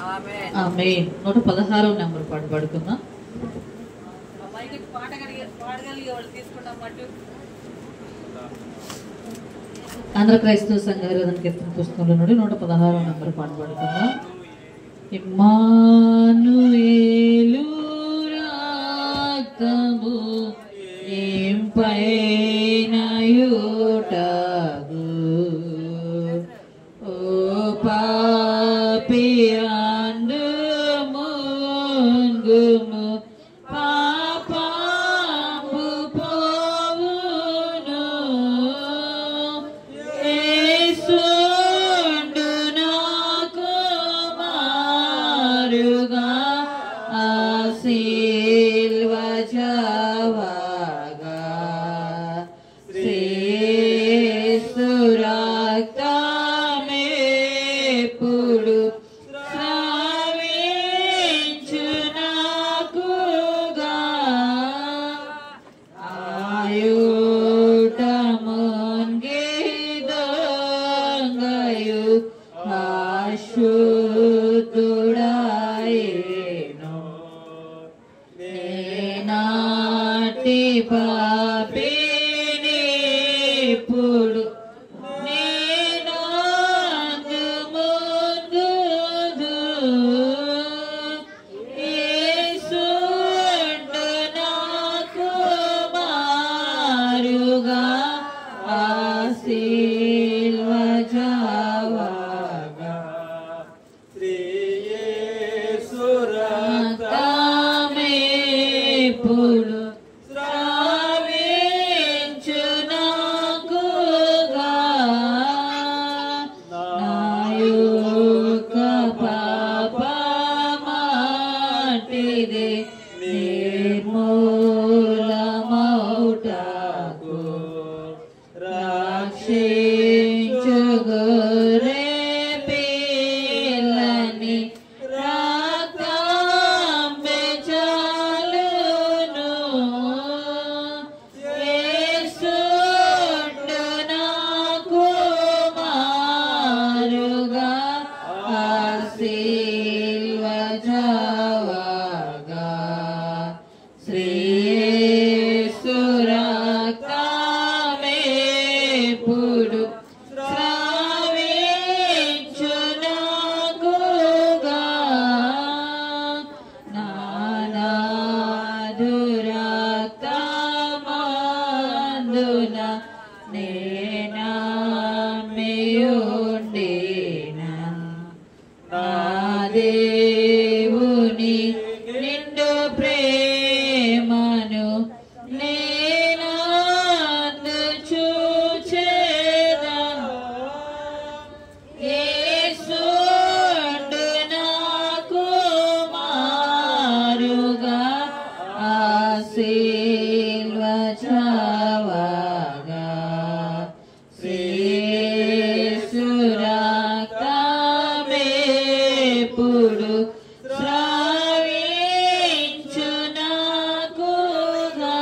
ఆమేన్. 116వ number పాట పాడుకుందాం. ఆంధ్ర క్రైస్తవ సంఘ ఆరాధన కీర్తన పుస్తకంలో నుండి 116వ నెంబర్ పాట పాడుకుందాం. ఇమ్మానుయేలు రక్తము ఇంపైనయుటగు ఓ పాపియందు మున్గుము పాపము పోవును యేసుండు నాకు మారుగా ఆ సిల్వ జవగా శ్రీస్తు రక్తమెప్పుడు స్రవించు నాకుగా ఆయుటముంగిదొంగయు అశుద్ధుడాయేను నేనాటి పాపిని ఇప్పుడు నేనందు ముందుదు యేసుండు నాకు మారుగా ఆ సిల్వ జవగా రక్తమెప్పుడు స్రవించు నాకుగా నా యొక్క పాపమాటిది నిర్మూలమౌటకు రక్షించు గొర్రె పిల్లని రక్తమే చాలును యేసుండు నాకు మారుగా ఆ సిల్వ జవగా శ్రీ యేసు రక్తమెప్పుడు స్రవించు నాకుగా నానాదు రక్తమందున నేనమ్మియుండిన నా దేవుని నిండు ప్రేమను నేనందు చూచెదను యేసుండు నాకు మారుగా ఆ సిల్వ జవగా శ్రీ యేసు రక్తమెప్పుడు స్రవించు నాకుగా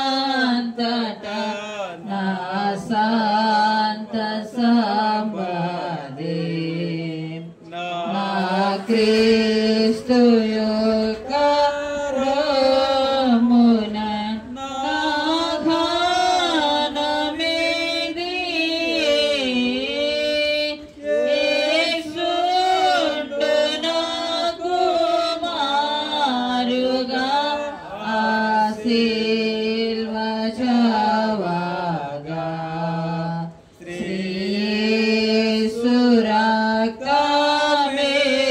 నాయుష్కాలమంతటా నా శాంత సంపదే నా క్రీస్తు యొక్క రొమ్మున నా ఘనమిది యేసుండు నాకు మారుగా ఆ సిల్వ జవగా శ్రీ యేసు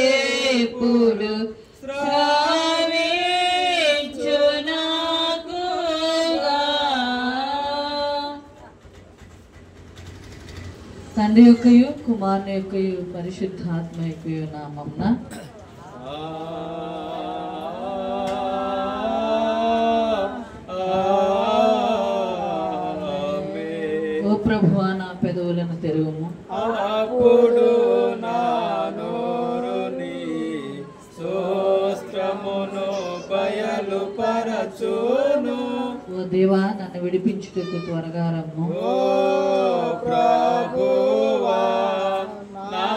రక్తమెప్పుడు స్రవించు నాకుగా. తండ్రి యొక్కయు కుమారుని యొక్కయు పరిశుద్ధాత్మ యొక్కయు నామమున ఓ ప్రభువా నా పెదవులను తెరువుము అప్పుడు నా నోరు నీ స్తోత్రమును బయలుపరచును. ఓ దేవా నన్ను విడిపించుటకు త్వరగా రమ్ము. ఓ ప్రభువా నా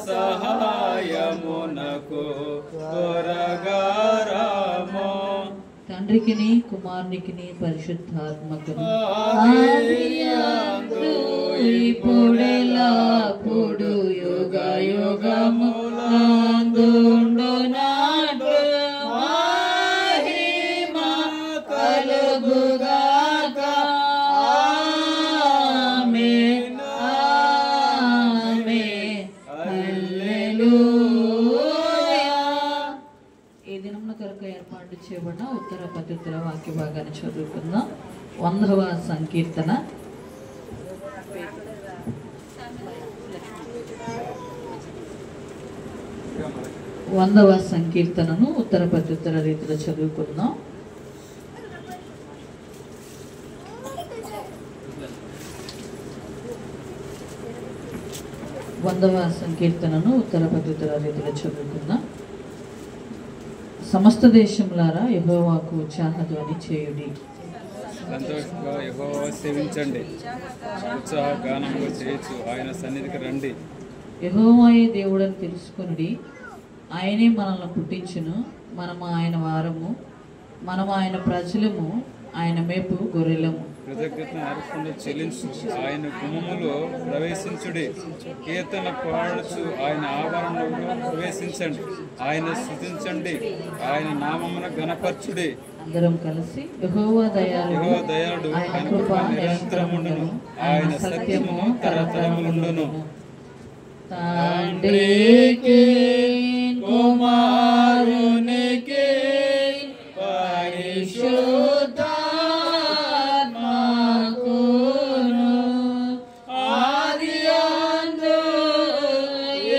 సహాయమునకు త్వరగా రమ్ము. తండ్రికిని కుమారునికిని పరిశుద్ధాత్మకును ఇప్పుడెల్లప్పుడు యుగ యుగములందుండునట్లు మహిమ కలుగుగాక. ఆమేన్ ఆమేన్ హల్లెలూయా. ఈ దినమున కొరకు ఏర్పాటు చేయబడిన ఉత్తర ప్రత్యుత్తర వాక్య భాగాన్ని చదువుకుందాం. 100వ సంకీర్తన. వందవ సంకీర్తనను ఉత్తర ప్రత్యుత్తర రీతిలో చదువుకుందాం. వందవ సంకీర్తనను ఉత్తర ప్రత్యుత్తర రీతిలో చదువుకుందాం. సమస్త దేశములారా యెహోవాకు ఉత్సాహధ్వని చేయుడి. సంతోషంగా యెహోవా సేవించండి, ఉత్సాహ గానంగా చేయొచ్చు ఆయన సన్నిధికి రండి. యెహోవాయే దేవుడని తెలుసుకొనుడి. ఆయనే మనల్ని పుట్టించును. మనము ఆయన వారము, మనము ఆయన ప్రజలము, ఆయన మేపు గొర్రెలము. కృతజ్ఞతను అర్పణ చెల్లించు, ఆయన గుమ్మములో ప్రవేశించుడి. కీర్తన పాడుచు ఆయన ఆవరణలో ప్రవేశించండి. ఆయన స్తుతించండి, ఆయన నామమున ఘనపరచుడి. అందరం కలిసి యెహోవా యెహోవా దయాళుడు, ఆయన కృప నిరంతరముండును, ఆయన సత్యము తరతరములుండును. తండ్రికి కుమారునికి పరిశుద్ధాత్మకును ఆదియందు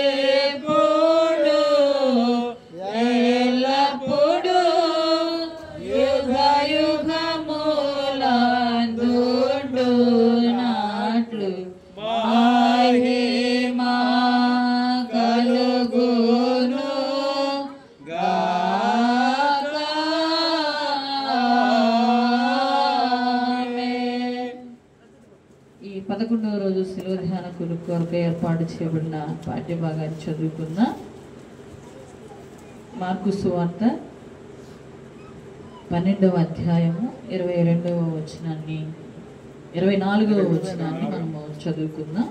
ఎప్పుడు ఎల్లప్పుడు యుగ యుగములందుండునట్లు మహిమ కలుగును గాక. ఆమేన్. ఈ 11వ రోజు శిలువ ధ్యాన కొరకు ఏర్పాటు చేయబడిన పాఠ్య భాగాన్ని చదువుకున్న మార్కు సువార్త 12వ అధ్యాయము 22వ వచనాన్ని 24వ వచనాన్ని మనము చదువుకుందాం.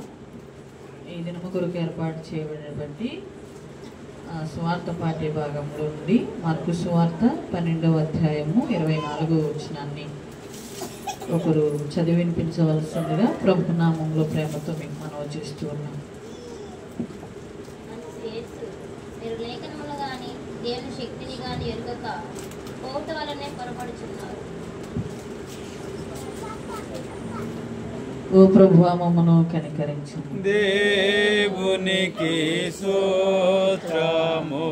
ఈ దినము కొరకు ఏర్పాటు చేయబడినటువంటి స్వార్థ పాఠ్య భాగంలో నుండి మార్కు సువార్త 12వ అధ్యాయము 24వ వచనాన్ని ఒకరు చదివి వినిపించవలసిందిగా ప్రభు నామంలో ప్రేమతో మీకు మనవి చేస్తూ ఉన్నాం. మీరు లేఖనములు గాని దేవుని శక్తిని గాని ఎరుగక పోవుట వలనే పొరపడుచున్నారు. ఓ ప్రభువా మమ్మను కనికరించు. దేవునికి స్తోత్రము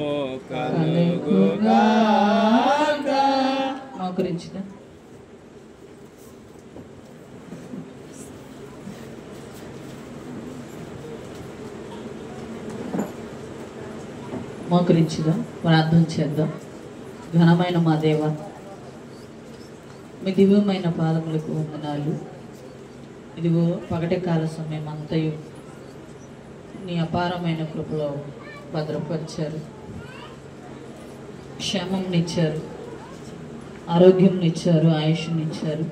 కలుగుగాక. మోకరించిన మోకరించుదాం, ప్రార్థన చేద్దాం. ఘనమైన మా దేవ, మీ దివ్యమైన పాదములకు వందనాలు. ఇదిగో పగటి కాల సమయం అంతయు నీ అపారమైన కృపలో భద్రపరిచారు. క్షేమంనిచ్చారు, ఆరోగ్యంనిచ్చారు, ఆయుష్నిచ్చారు,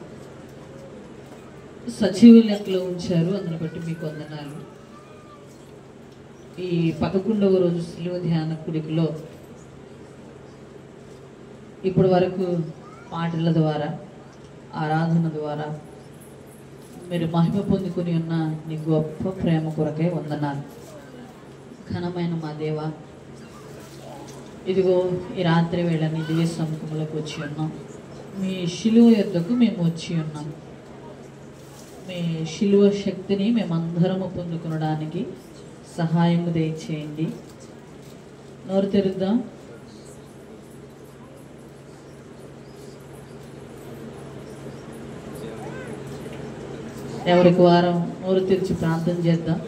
సజీవ లెక్కలో ఉంచారు. అందుని బట్టి మీకు వందనాలు. ఈ 11వ రోజు శిలువ ధ్యాన కుడికిలో ఇప్పటి వరకు పాటల ద్వారా, ఆరాధన ద్వారా మీరు మహిమ పొందుకొని ఉన్న నీ గొప్ప ప్రేమ కొరకే వందనాలు. ఘనమైన మా దేవ, ఇదిగో ఈ రాత్రి వేళ నీ దివ్య సముఖంలోకి వచ్చి ఉన్నాం. మీ శిలువ యొద్దకు మేము వచ్చి ఉన్నాం. మీ శిలువ శక్తిని మేమందరము పొందుకొనడానికి సహాయం దయచేయండి. నోరు తెరుద్దాం. ఎవరికి వారం నోరు తెరిచి ప్రార్థన చేద్దాం.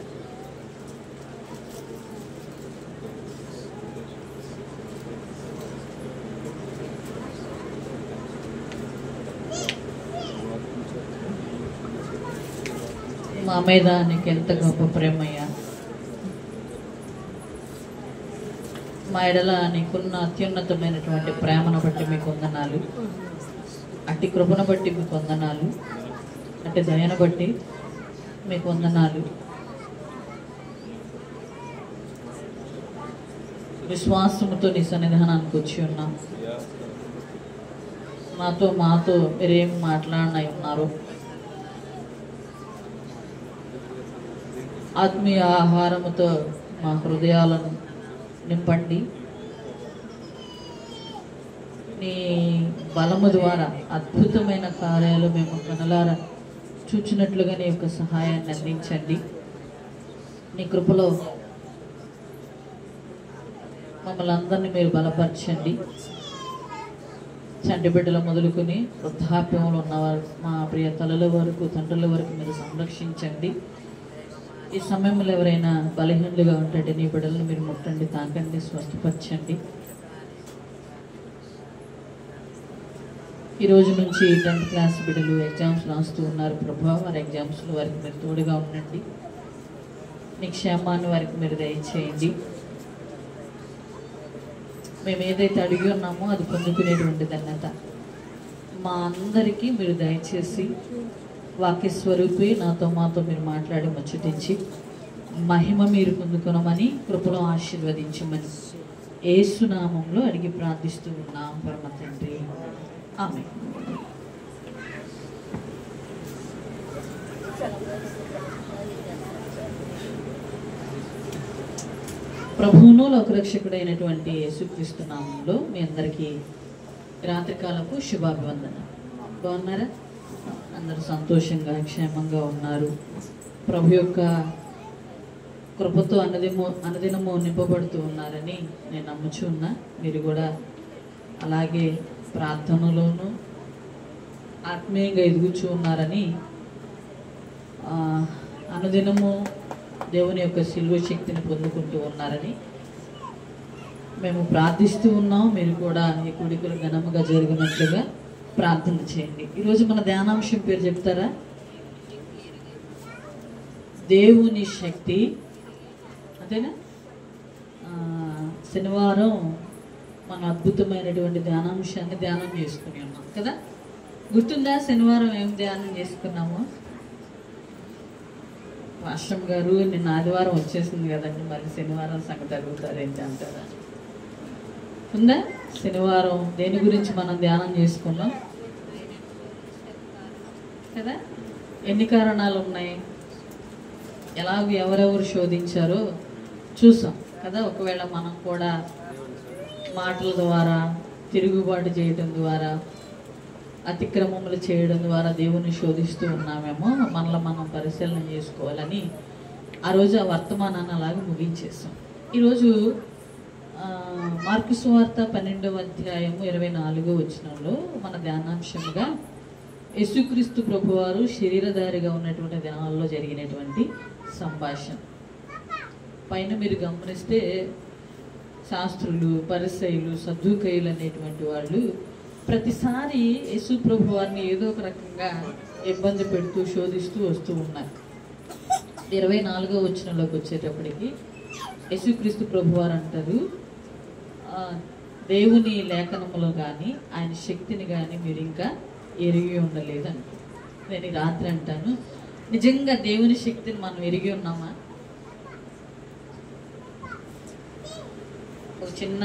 మా మీద నీకు ఎంత గొప్ప ప్రేమయ్యా. మా ఎడల నీకున్న అత్యున్నతమైనటువంటి ప్రేమను బట్టి మీకు వందనాలు. అట్టి కృపను బట్టి మీకు వందనాలు. అట్టి దయను బట్టి మీకు వందనాలు. విశ్వాసముతో నీ సన్నిధానానికి వచ్చి ఉన్నాం. మాతో మీరేం మాట్లాడినై ఉన్నారు. ఆత్మీయ ఆహారముతో మా హృదయాలను నింపండి. నీ బలము ద్వారా అద్భుతమైన కార్యాలు మేము కనులారా చూచినట్లుగా నీ యొక్క సహాయాన్ని అందించండి. నీ కృపలో మమ్మల్ని అందరినీ మీరు బలపరచండి. చంటి బిడ్డలు మొదలుకొని వృద్ధాప్యంలో ఉన్నవారు మా ప్రియ తల్లుల వరకు తండ్రుల వరకు మీరు సంరక్షించండి. ఈ సమయంలో ఎవరైనా బలహీనులుగా ఉంటే నీ బిడ్డలను మీరు ముట్టండి, తాకండి, స్వస్థపరచండి. ఈ రోజు నుంచి 10th క్లాస్ బిడ్డలు ఎగ్జామ్స్ రాస్తూ ఉన్నారు ప్రభా. వారి ఎగ్జామ్స్లో వారికి మీరు తోడుగా ఉండండి. నీ క్షేమాన్ని వారికి మీరు దయచేయండి. మేము ఏదైతే అడిగి ఉన్నామో అది పొందుకునేటువంటి ధన్యత మా అందరికీ మీరు దయచేసి వాక్య స్వరూపి మాతో మీరు మాట్లాడి ముచ్చటించి మహిమ మీరు పొందుకునమని కృపలో ఆశీర్వదించమని యేసు నామంలో అడిగి ప్రార్థిస్తూ ఉన్నాం పరమ తండ్రి. ఆమేన్. ప్రభువును లోకరక్షకుడైనటువంటి యేసుక్రీస్తు నామంలో మీ అందరికీ రాత్రికాలపు శుభాభివందన. బాగున్నారా? అందరూ సంతోషంగా క్షేమంగా ఉన్నారు. ప్రభు యొక్క కృపతో అనుదినము నింపబడుతూ ఉన్నారని నేను నమ్ముచు ఉన్నా. మీరు కూడా అలాగే ప్రార్థనలోనూ ఆత్మీయంగా ఎదుగుచూ ఉన్నారని, అనుదినము దేవుని యొక్క శిలువ శక్తిని పొందుకుంటూ ఉన్నారని మేము ప్రార్థిస్తూ ఉన్నాం. మీరు కూడా ఈ కూడికలు ఘనముగా జరిగినట్లుగా ప్రార్థన చేయండి. ఈరోజు మన ధ్యానాంశం పేరు చెప్తారా? దేవుని శక్తి. అంతేనా? శనివారం మనం అద్భుతమైనటువంటి ధ్యానాంశాన్ని ధ్యానం చేసుకుని ఉన్నాం కదా. గుర్తుందా శనివారం ఏం ధ్యానం చేసుకున్నాము? రాష్ట్రం గారు నిన్న ఆదివారం వచ్చేసింది కదండి, మరి శనివారం సంగతి అడుగుతారేంటి అంటారా? ఉందా? శనివారం దేని గురించి మనం ధ్యానం చేసుకున్నాం కదా. ఎన్ని కారణాలు ఉన్నాయి, ఎలాగో ఎవరెవరు శోధించారో చూసాం కదా. ఒకవేళ మనం కూడా మాటల ద్వారా, తిరుగుబాటు చేయడం ద్వారా, అతిక్రమములు చేయడం ద్వారా దేవుని శోధిస్తూ ఉన్నామేమో మనలో మనం పరిశీలన చేసుకోవాలని ఆ రోజు ఆ వర్తమానాన్ని అలాగే ముగించేసాం. ఈరోజు మార్కు సువార్త 12వ అధ్యాయము 24వ వచనంలో మన ధ్యానాంశంగా యేసుక్రీస్తు ప్రభువారు శరీరధారిగా ఉన్నటువంటి దినాల్లో జరిగినటువంటి సంభాషణ. పైన మీరు గమనిస్తే శాస్త్రులు, పరిసయ్యులు, సద్దూకయ్యులు అనేటువంటి వాళ్ళు ప్రతిసారి యేసు ప్రభు వారిని ఏదో ఒక రకంగా ఇబ్బంది పెడుతూ శోధిస్తూ వస్తూ ఉన్నారు. 24వ వచనంలోకి వచ్చేటప్పటికి యేసుక్రీస్తు ప్రభు వారు అంటారు, దేవుని లేఖనములో కానీ ఆయన శక్తిని కానీ మీరు ఇంకా ఎరిగి ఉండలేదని. నేను ఈ రాత్రి అంటాను, నిజంగా దేవుని శక్తిని మనం ఎరిగి ఉన్నామా? ఒక చిన్న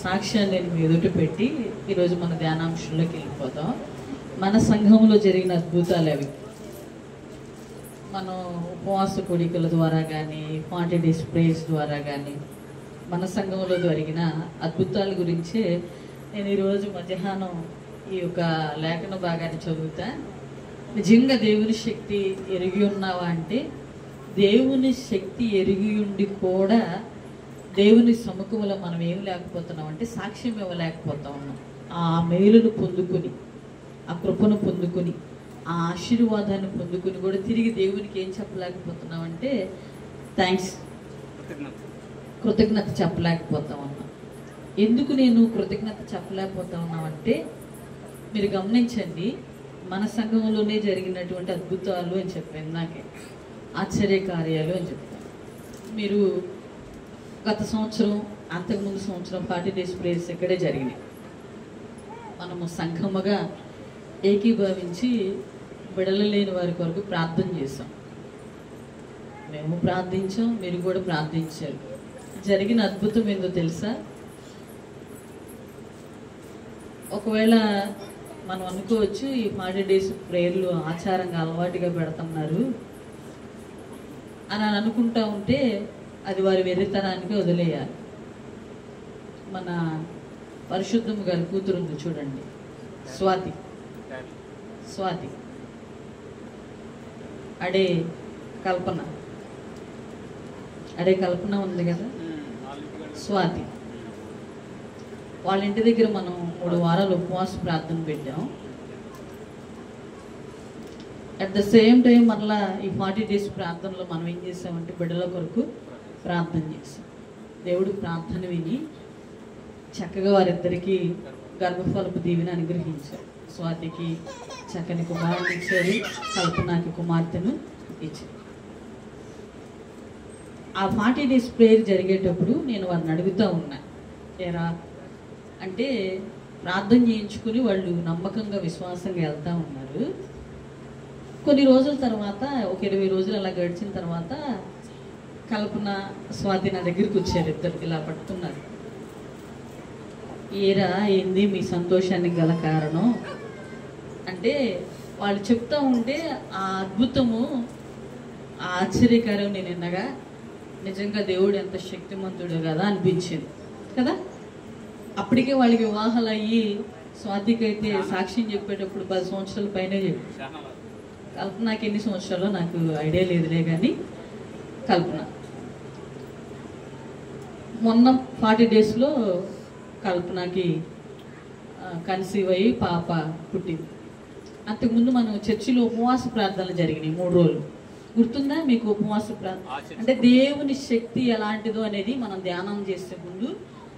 సాక్ష్యాన్ని నేను మీ ఎదుట పెట్టి ఈరోజు మన ధ్యానాంశంలోకి వెళ్ళిపోతాం. మన సంఘంలో జరిగిన అద్భుతాలు అవి. మనం ఉపవాస కోడికల ద్వారా కానీ, 40 days ప్రేయర్స్ ద్వారా కానీ మన సంఘంలో జరిగిన అద్భుతాల గురించే నేను ఈరోజు మధ్యాహ్నం ఈ యొక్క లేఖన భాగాన్ని చదువుతా. నిజంగా దేవుని శక్తి ఎరిగి ఉన్నావా అంటే, దేవుని శక్తి ఎరిగి ఉండి కూడా దేవుని సముఖంలో మనం ఏం లేకపోతున్నాం అంటే సాక్ష్యం ఇవ్వలేకపోతా ఉన్నాం. ఆ మేలును పొందుకొని, ఆ కృపను పొందుకొని, ఆ ఆశీర్వాదాన్ని పొందుకొని కూడా తిరిగి దేవునికి ఏం చెప్పలేకపోతున్నాం అంటే థ్యాంక్స్, కృతజ్ఞత చెప్పలేకపోతా ఉన్నాం. ఎందుకు నేను కృతజ్ఞత చెప్పలేకపోతా ఉన్నామంటే మీరు గమనించండి, మన సంఘంలోనే జరిగినటువంటి అద్భుతాలు అని చెప్పాను, నాకే ఆశ్చర్యకార్యాలు అని చెప్పాను. మీరు గత సంవత్సరం, అంతకుముందు సంవత్సరం 40 డేస్ ప్రేయర్స్ ఇక్కడే జరిగినాయి. మనము సంఘముగా ఏకీభవించి బిడలు లేని వారి కొరకు ప్రార్థన చేసాం. మేము ప్రార్థించాం, మీరు కూడా ప్రార్థించారు. జరిగిన అద్భుతం ఏందో తెలుసా? ఒకవేళ మనం అనుకోవచ్చు ఈ 40 డేస్ ప్రేయర్లు ఆచారంగా అలవాటుగా పెడుతున్నారు అని అనుకుంటా ఉంటే అది వారి వెర్రితనానికి వదిలేయాలి. మన పరిశుద్ధము గారి కూతురు ఉంది చూడండి, స్వాతి అడే కల్పన ఉంది కదా, స్వాతి వాళ్ళ ఇంటి దగ్గర మనం 3 వారాలు ఉపవాస ప్రార్థన పెట్టాం. అట్ ద సేమ్ టైం మరలా ఈ 40 డేస్ ప్రార్థనలో మనం ఏం చేసామంటే బిడ్డల కొరకు ప్రార్థన చేసాం. దేవుడు ప్రార్థన విని చక్కగా వారిద్దరికీ గర్భఫలపు దీవెని అనుగ్రహించారు. స్వాతికి చక్కని కుమారుని ఇచ్చారు, కల్పనకి కుమార్తెను ఇచ్చారు. ఆ 40 డేస్ ప్రేయర్ జరిగేటప్పుడు నేను వారిని అడుగుతూ ఉన్నా, ఏరా అంటే ప్రార్థన చేయించుకుని వాళ్ళు నమ్మకంగా విశ్వాసంగా వెళ్తూ ఉన్నారు. కొన్ని రోజుల తర్వాత, ఒక 20 రోజులు అలా గడిచిన తర్వాత కల్పన, స్వాతి నా దగ్గరికి వచ్చారు. ఇద్దరు ఇలా పడుతున్నారు. ఏరా ఏంది మీ సంతోషానికి గల కారణం అంటే, వాళ్ళు చెప్తా ఉంటే ఆ అద్భుతము, ఆ ఆశ్చర్యకారం నేను విన్నగా నిజంగా దేవుడు ఎంత శక్తిమంతుడు కదా అనిపించింది కదా. అప్పటికే వాళ్ళకి వివాహాలు అయ్యి, స్వాతికి అయితే సాక్ష్యం చెప్పేటప్పుడు 10 సంవత్సరాల పైనే చెప్పి, కల్పనకి ఎన్ని సంవత్సరాలు నాకు ఐడియా లేదులే, కానీ కల్పన మొన్న 40 డేస్లో కల్పనకి కన్సీవ్ అయ్యి పాప పుట్టింది. అంతకుముందు మనం చర్చిలో ఉపవాస ప్రార్థనలు జరిగినాయి 3 రోజులు. గుర్తుందా మీకు? ఉపవాస ప్రార్థన అంటే దేవుని శక్తి ఎలాంటిదో అనేది మనం ధ్యానం చేసే ముందు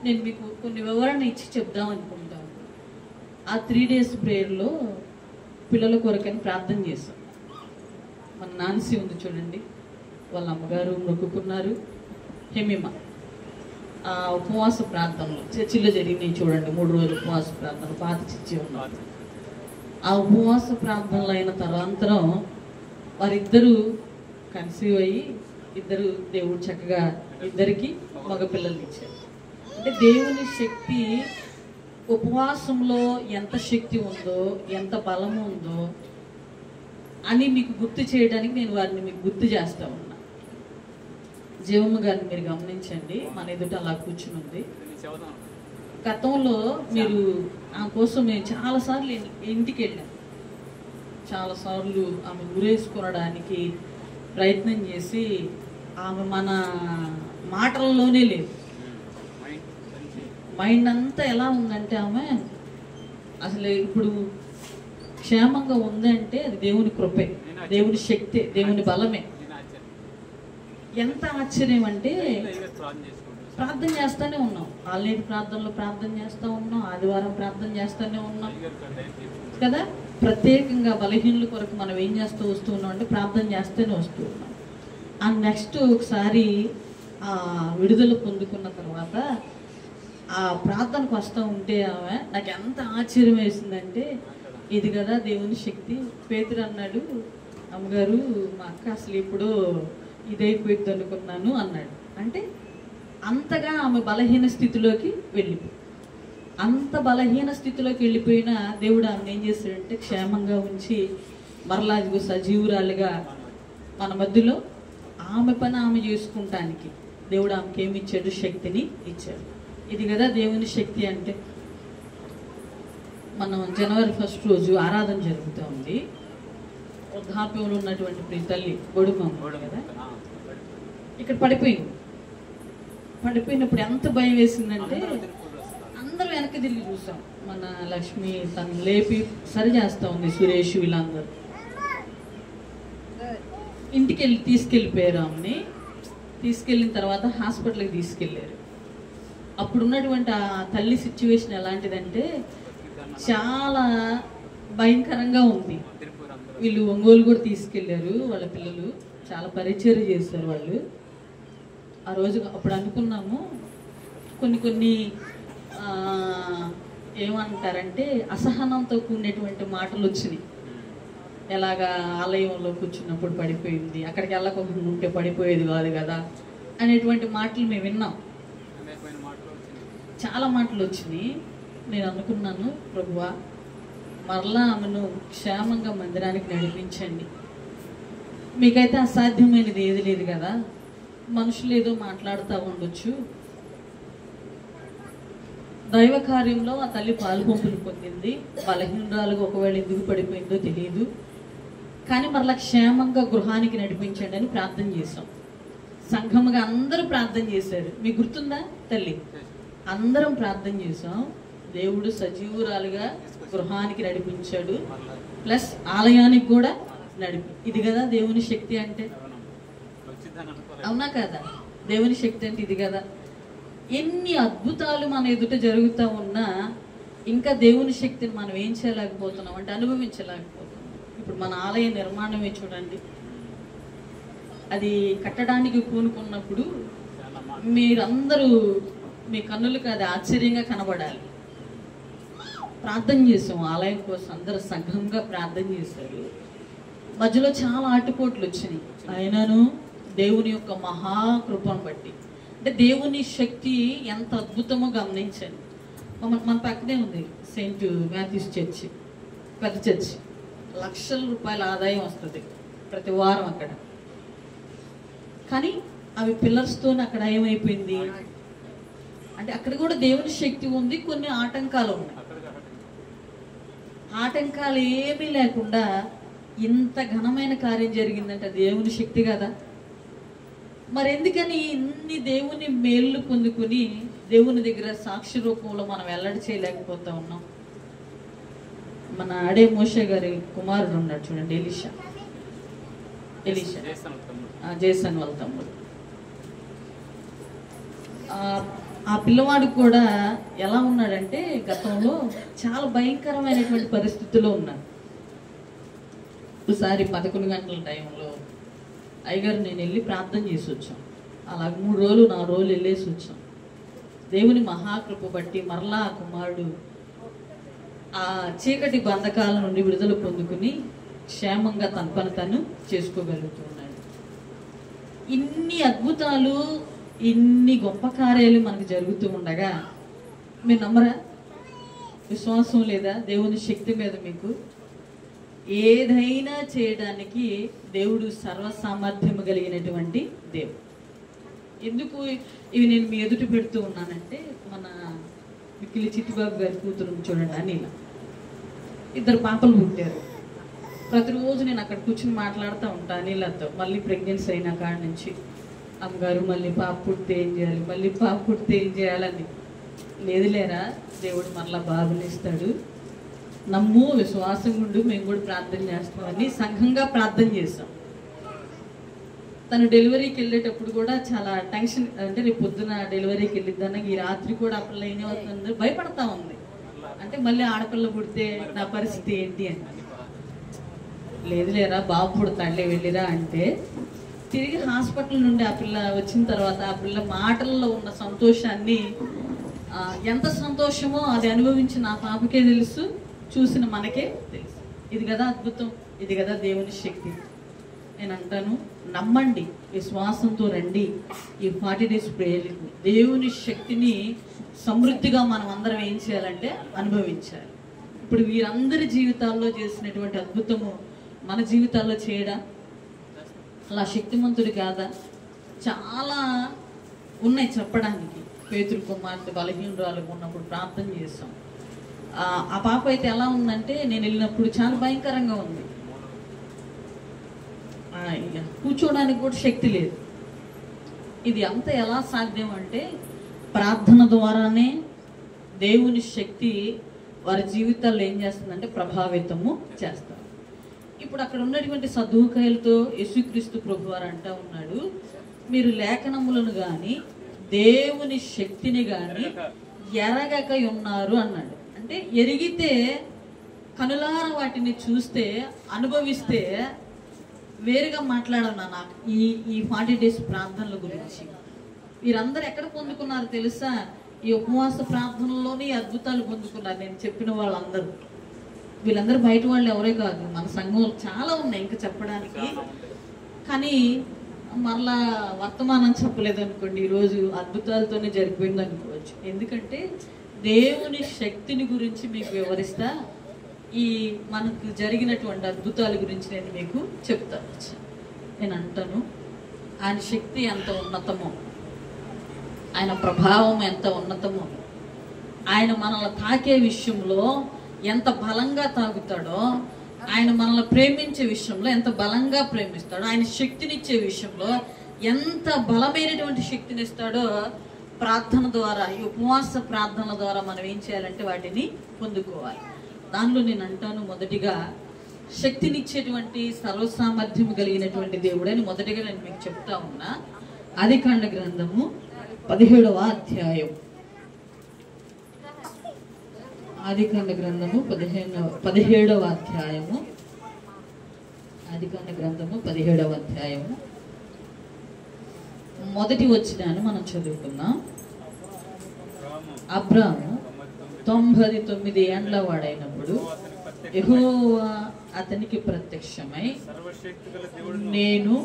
నేను మీకు కొన్ని వివరణ ఇచ్చి చెప్దాం అనుకుంటాను. ఆ 3 డేస్ ప్రేయర్లో పిల్లల కొరకని ప్రార్థన చేశాం. మన నాన్సీ ఉంది చూడండి, వాళ్ళ అమ్మగారు మొక్కుకున్నారు. హెమిమ ఆ ఉపవాస ప్రార్థనలు చర్చిలో జరిగినాయి చూడండి, 3 రోజులు ఉపవాస ప్రార్థనలు పాత చర్చి ఉన్నారు. ఆ ఉపవాస ప్రార్థనలు అయిన తరంతరం వారిద్దరూ కన్సీవ్ అయ్యి ఇద్దరు దేవుడు చక్కగా ఇద్దరికి మగపిల్లల్ని ఇచ్చారు. అంటే దేవుని శక్తి ఉపవాసంలో ఎంత శక్తి ఉందో, ఎంత బలము ఉందో అని మీకు గుర్తు చేయడానికి నేను వారిని మీకు గుర్తు చేస్తా ఉన్నా. జీవమ్మ గారిని మీరు గమనించండి, మన ఎదుట అలా కూర్చుని ఉంది. గతంలో మీరు ఆమె కోసం మేము చాలాసార్లు ఇంటికి వెళ్ళాం, చాలాసార్లు ఆమె గురేసుకోవడానికి ప్రయత్నం చేసి ఆమె మన మాటల్లోనే లేదు. మైండ్ అంతా ఎలా ఉందంటే ఆమె అసలు ఇప్పుడు క్షేమంగా ఉందంటే అది దేవుని కృపే, దేవుని శక్తి, దేవుని బలమే. ఎంత ఆశ్చర్యం అంటే ప్రార్థన చేస్తూనే ఉన్నాం, ఆల్రెడీ ప్రార్థనలో ప్రార్థన చేస్తూ ఉన్నాం, ఆదివారం ప్రార్థన చేస్తూనే ఉన్నాం కదా. ప్రత్యేకంగా బలహీనుల కొరకు మనం ఏం చేస్తూ వస్తూ ఉన్నాం అంటే ప్రార్థన చేస్తూనే వస్తూ ఉన్నాం. ఆ నెక్స్ట్ ఒకసారి ఆ విడుదల పొందుకున్న తర్వాత ఆ ప్రార్థనకు వస్తూ ఉంటే ఆమె నాకు ఎంత ఆశ్చర్యం వేసిందంటే, ఇది కదా దేవుని శక్తి. పేతురు అన్నాడు, అమ్మగారు మా అక్క అసలు ఇప్పుడు ఇదైపోయింది అనుకున్నాను అన్నాడు. అంటే అంతగా ఆమె బలహీన స్థితిలోకి వెళ్ళిపోయి, అంత బలహీన స్థితిలోకి వెళ్ళిపోయిన దేవుడు ఆమెను ఏం చేశాడంటే క్షేమంగా ఉంచి మరలా సజీవురాలుగా మన మధ్యలో ఆమె పని ఆమె చేసుకుంటానికి దేవుడు ఆమెకి ఏమి ఇచ్చాడు? శక్తిని ఇచ్చాడు. ఇది కదా దేవుని శక్తి అంటే. మనం జనవరి 1 రోజు ఆరాధన జరుగుతూ ఉంది. వృద్ధాప్యంలో ఉన్నటువంటి ప్రియ తల్లి గొడుమమ్మ కదా ఇక్కడ పడిపోయినప్పుడు ఎంత భయం వేసిందంటే అందరూ వెనక్కి తిరిగి చూసాం. మన లక్ష్మి తను లేపి సరి చేస్తూ ఉంది, సురేష్ వీళ్ళందరూ ఇంటికి తీసుకెళ్ళిపోయారు. ఆమెని తీసుకెళ్ళిన తర్వాత హాస్పిటల్కి తీసుకెళ్ళారు. అప్పుడు ఉన్నటువంటి ఆ తల్లి సిచ్యువేషన్ ఎలాంటిదంటే చాలా భయంకరంగా ఉంది. వీళ్ళు ఒంగోలు కూడా తీసుకెళ్లారు, వాళ్ళ పిల్లలు చాలా పరిచయం చేశారు వాళ్ళు. ఆ రోజు అప్పుడు అనుకున్నాము కొన్ని ఏమంటారంటే అసహనంతో కూడినటువంటి మాటలు వచ్చినాయి. ఎలాగా ఆలయంలో కూర్చున్నప్పుడు పడిపోయింది, అక్కడికి వెళ్ళకుండా ఉంటే పడిపోయేది కాదు కదా అనేటువంటి మాటలు మేము విన్నాం. చాలా మాటలు వచ్చినాయి. నేను అనుకున్నాను, ప్రభువా మరలా ఆమెను క్షేమంగా మందిరానికి నడిపించండి. మీకైతే అసాధ్యమైనది ఏది లేదు కదా, మనుషులు ఏదో మాట్లాడుతూ ఉండొచ్చు. దైవ కార్యంలో ఆ తల్లి పాలుపంపులు పొందింది. బలహీనరాలుగా ఒకవేళ ఎందుకు పడిపోయిందో తెలియదు, కానీ మరలా క్షేమంగా గృహానికి నడిపించండి అని ప్రార్థన చేశాం. సంఘముగా అందరూ ప్రార్థన చేశారు. మీకు గుర్తుందా తల్లి? అందరం ప్రార్థన చేశాం. దేవుడు సజీవురాలుగా గృహానికి నడిపించాడు, ప్లస్ ఆలయానికి కూడా ఇది కదా దేవుని శక్తి అంటే. అవునా కదా? దేవుని శక్తి అంటే ఇది కదా. ఎన్ని అద్భుతాలు మన ఎదుట జరుగుతూ ఉన్నా ఇంకా దేవుని శక్తిని మనం ఏం చేయలేకపోతున్నాం అంటే అనుభవించలేకపోతున్నాం. ఇప్పుడు మన ఆలయ నిర్మాణమే చూడండి, అది కట్టడానికి పూనుకున్నప్పుడు మీరందరూ మీ కన్నులకు అది ఆశ్చర్యంగా కనబడాలి. ప్రార్థన చేసాం ఆలయం కోసం, అందరూ సంఘంగా ప్రార్థన చేశారు. మధ్యలో చాలా ఆటుపోట్లు వచ్చినాయి. అయినను దేవుని యొక్క మహాకృపను బట్టి, అంటే దేవుని శక్తి ఎంత అద్భుతమో గమనించండి. మన పక్కనే ఉంది సెయింట్ మ్యాథ్యూస్ చర్చి, పెద్ద చర్చి. లక్షల రూపాయల ఆదాయం వస్తుంది ప్రతి వారం అక్కడ. కానీ అవి పిల్లర్స్తో అక్కడ ఏమైపోయింది అంటే అక్కడ కూడా దేవుని శక్తి ఉంది, కొన్ని ఆటంకాలు ఉన్నాయి. ఆటంకాలు ఏమీ లేకుండా ఇంత ఘనమైన కార్యం జరిగిందంటే దేవుని శక్తి కదా. మరి ఎందుకని ఇన్ని దేవుని మేళ్ళు పొందుకుని దేవుని దగ్గర సాక్షి రూపంలో మనం వెల్లడి చేయలేకపోతా ఉన్నాం? మన ఆడే మోషే గారి కుమారుడు ఉన్నాడు చూడండి, ఎలీషా జేసన్ వాళ్ళ తమ్ముడు. ఆ పిల్లవాడు కూడా ఎలా ఉన్నాడంటే గతంలో చాలా భయంకరమైనటువంటి పరిస్థితుల్లో ఉన్నాడు. ఒకసారి 11 గంటల టైంలో అయ్యగారు నేను వెళ్ళి ప్రార్థన చేసి వచ్చాం. అలా 3 రోజులు 4 రోజులు వెళ్ళేసి వచ్చాం. దేవుని మహాకృప బట్టి మరలా ఆ కుమారుడు ఆ చీకటి బంధకాల నుండి విడుదల పొందుకుని క్షేమంగా తన పని తను చేసుకోగలుగుతున్నాడు. ఇన్ని అద్భుతాలు, ఇన్ని గొప్ప కార్యాలు మనకు జరుగుతూ ఉండగా మీరు నమ్మరా? విశ్వాసం లేదా దేవుని శక్తి మీద మీకు? ఏదైనా చేయడానికి దేవుడు సర్వసామర్థ్యము కలిగినటువంటి దేవుడు. ఎందుకు ఇవి నేను మీ ఎదుట పెడుతూ ఉన్నానంటే, మన మిక్కిలి చిట్టిబాబు గారి కూతురు చూడండి అనిల, 2 పాపలు పుట్టారు. ప్రతిరోజు నేను అక్కడ కూర్చుని మాట్లాడుతూ ఉంటాను అనిలతో. మళ్ళీ ప్రెగ్నెన్సీ అయిన కాడ నుంచి అమ్మగారు మళ్ళీ పాప పుడితే ఏం చేయాలి, మళ్ళీ పాప పుడితే ఏం చేయాలని. లేదు లేరా, దేవుడు మరలా బాబునిస్తాడు, నమ్ము, విశ్వాసం ఉండు, మేము కూడా ప్రార్థన చేస్తామని సంఘంగా ప్రార్థన చేస్తాం. తను డెలివరీకి వెళ్ళేటప్పుడు కూడా చాలా టెన్షన్, అంటే రేపు పొద్దున డెలివరీకి వెళ్ళిద్దాన్ని, ఈ రాత్రి కూడా ఆ పిల్ల ఏమవుతుంది భయపడతా ఉంది. అంటే మళ్ళీ ఆడపిల్ల పుడితే నా పరిస్థితి ఏంటి అని. లేదు లేరా, బాబు పుడతాడులే వెళ్ళిరా అంటే, తిరిగి హాస్పిటల్ నుండి ఆ పిల్ల వచ్చిన తర్వాత ఆ పిల్ల మాటల్లో ఉన్న సంతోషాన్ని, ఎంత సంతోషమో అది అనుభవించి నా పాపకే తెలుసు, చూసిన మనకే తెలుసు. ఇది కదా అద్భుతం, ఇది కదా దేవుని శక్తి. నేను అంటాను, నమ్మండి, విశ్వాసంతో రండి ఈ 40 days ప్రేయర్లకు. దేవుని శక్తిని సమృద్ధిగా మనం అందరం ఏం చేయాలంటే అనుభవించాలి. ఇప్పుడు వీరందరి జీవితాల్లో చేసినటువంటి అద్భుతము మన జీవితాల్లో చేయడా? అలా శక్తిమంతుడు కాదా? చాలా ఉన్నాయి చెప్పడానికి. పేతురు కుమార్తె బలహీనురాలుగా ఉన్నప్పుడు ప్రార్థన చేస్తాం. ఆ పాప అయితే ఎలా ఉందంటే, నేను వెళ్ళినప్పుడు చాలా భయంకరంగా ఉంది. కూర్చోడానికి కూడా శక్తి లేదు. ఇది అంతా ఎలా సాధ్యం అంటే, ప్రార్థన ద్వారానే దేవుని శక్తి వారి జీవితాల్లో ఏం చేస్తుందంటే ప్రభావితము చేస్తారు. ఇప్పుడు అక్కడ ఉన్నటువంటి సద్దుకాయలతో యేసుక్రీస్తు ప్రభు వారు అంటా ఉన్నాడు, మీరు లేఖనములను కానీ దేవుని శక్తిని కానీ ఎరగక ఉన్నారు అన్నాడు. అంటే ఎరిగితే కనులార వాటిని చూస్తే అనుభవిస్తే వేరుగా మాట్లాడన్నా నాకు ఈ 40 days ప్రార్థనల గురించి. వీరందరూ ఎక్కడ పొందుకున్నారు తెలుసా? ఈ ఉపవాస ప్రార్థనలోనే అద్భుతాలు పొందుకున్నారు నేను చెప్పిన వాళ్ళందరూ. వీళ్ళందరూ బయట వాళ్ళు ఎవరే కాదు, మన సంఘంలో చాలా ఉన్నాయి ఇంకా చెప్పడానికి. కానీ మరలా వర్తమానం చెప్పలేదు అనుకోండి, ఈరోజు అద్భుతాలతోనే జరిగిపోయింది అనుకోవచ్చు. ఎందుకంటే దేవుని శక్తిని గురించి మీకు వివరిస్తా ఈ మనకు జరిగినటువంటి అద్భుతాల గురించి నేను మీకు చెప్తాను. నేను అంటాను, ఆయన శక్తి ఎంత ఉన్నతమో, ఆయన ప్రభావం ఎంత ఉన్నతమో, ఆయన మనల్ని తాకే విషయంలో ఎంత బలంగా తాగుతాడో, ఆయన మనల్ని ప్రేమించే విషయంలో ఎంత బలంగా ప్రేమిస్తాడో, ఆయన శక్తినిచ్చే విషయంలో ఎంత బలమైనటువంటి శక్తిని ఇస్తాడో ప్రార్థన ద్వారా, ఈ ఉపవాస ప్రార్థనల ద్వారా మనం ఏం చేయాలంటే వాటిని పొందుకోవాలి. దానిలో నేను అంటాను, మొదటిగా శక్తినిచ్చేటువంటి సర్వసామర్థ్యం కలిగినటువంటి దేవుడు అని మొదటిగా నేను మీకు చెప్తా ఉన్నా. ఆదికాండ గ్రంథము 17వ అధ్యాయం. ఆదికాండ గ్రంథము 17వ అధ్యాయము. ఆదికాండ గ్రంథము 17వ అధ్యాయము మొదటి వచనాన్ని మనం చదువుకుందాం. అబ్రాము 99 ఏండ్ల వాడైనప్పుడు యెహోవా అతనికి ప్రత్యక్షమై, నేను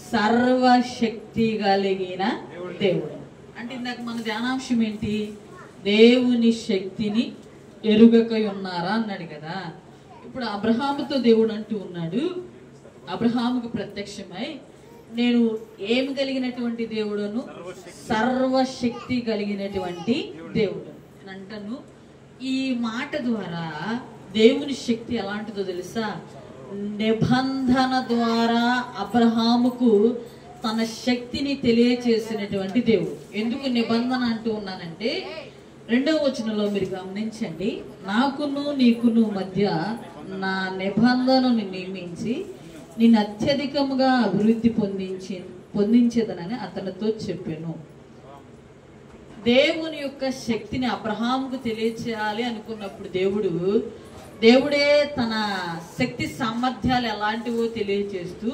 సర్వశక్తి కలిగిన దేవుడు అంటే ఇందాక మన ధ్యానాంశం ఏంటి? దేవుని శక్తిని ఎరుగక ఉన్నారా అన్నాడు కదా. ఇప్పుడు అబ్రహాముతో దేవుడు అంటూ ఉన్నాడు, అబ్రహాముకు ప్రత్యక్షమై నేను ఏమి కలిగినటువంటి దేవుడును? సర్వశక్తి కలిగినటువంటి దేవుడు అని అంటాను. ఈ మాట ద్వారా దేవుని శక్తి ఎలాంటిదో తెలుసా? నిబంధన ద్వారా అబ్రహాముకు తన శక్తిని తెలియచేసినటువంటి దేవుడు. ఎందుకు నిబంధన అంటూ ఉన్నానంటే 2వ వచనంలో మీరు గమనించండి, నాకును నీకును మధ్య నా నిబంధనను నియమించి నేను అత్యధికముగా అభివృద్ధి పొందించేదనని అతనితో చెప్పాను. దేవుని యొక్క శక్తిని అబ్రహాముకు తెలియచేయాలి అనుకున్నప్పుడు దేవుడే తన శక్తి సామర్థ్యాలు ఎలాంటివో తెలియచేస్తూ,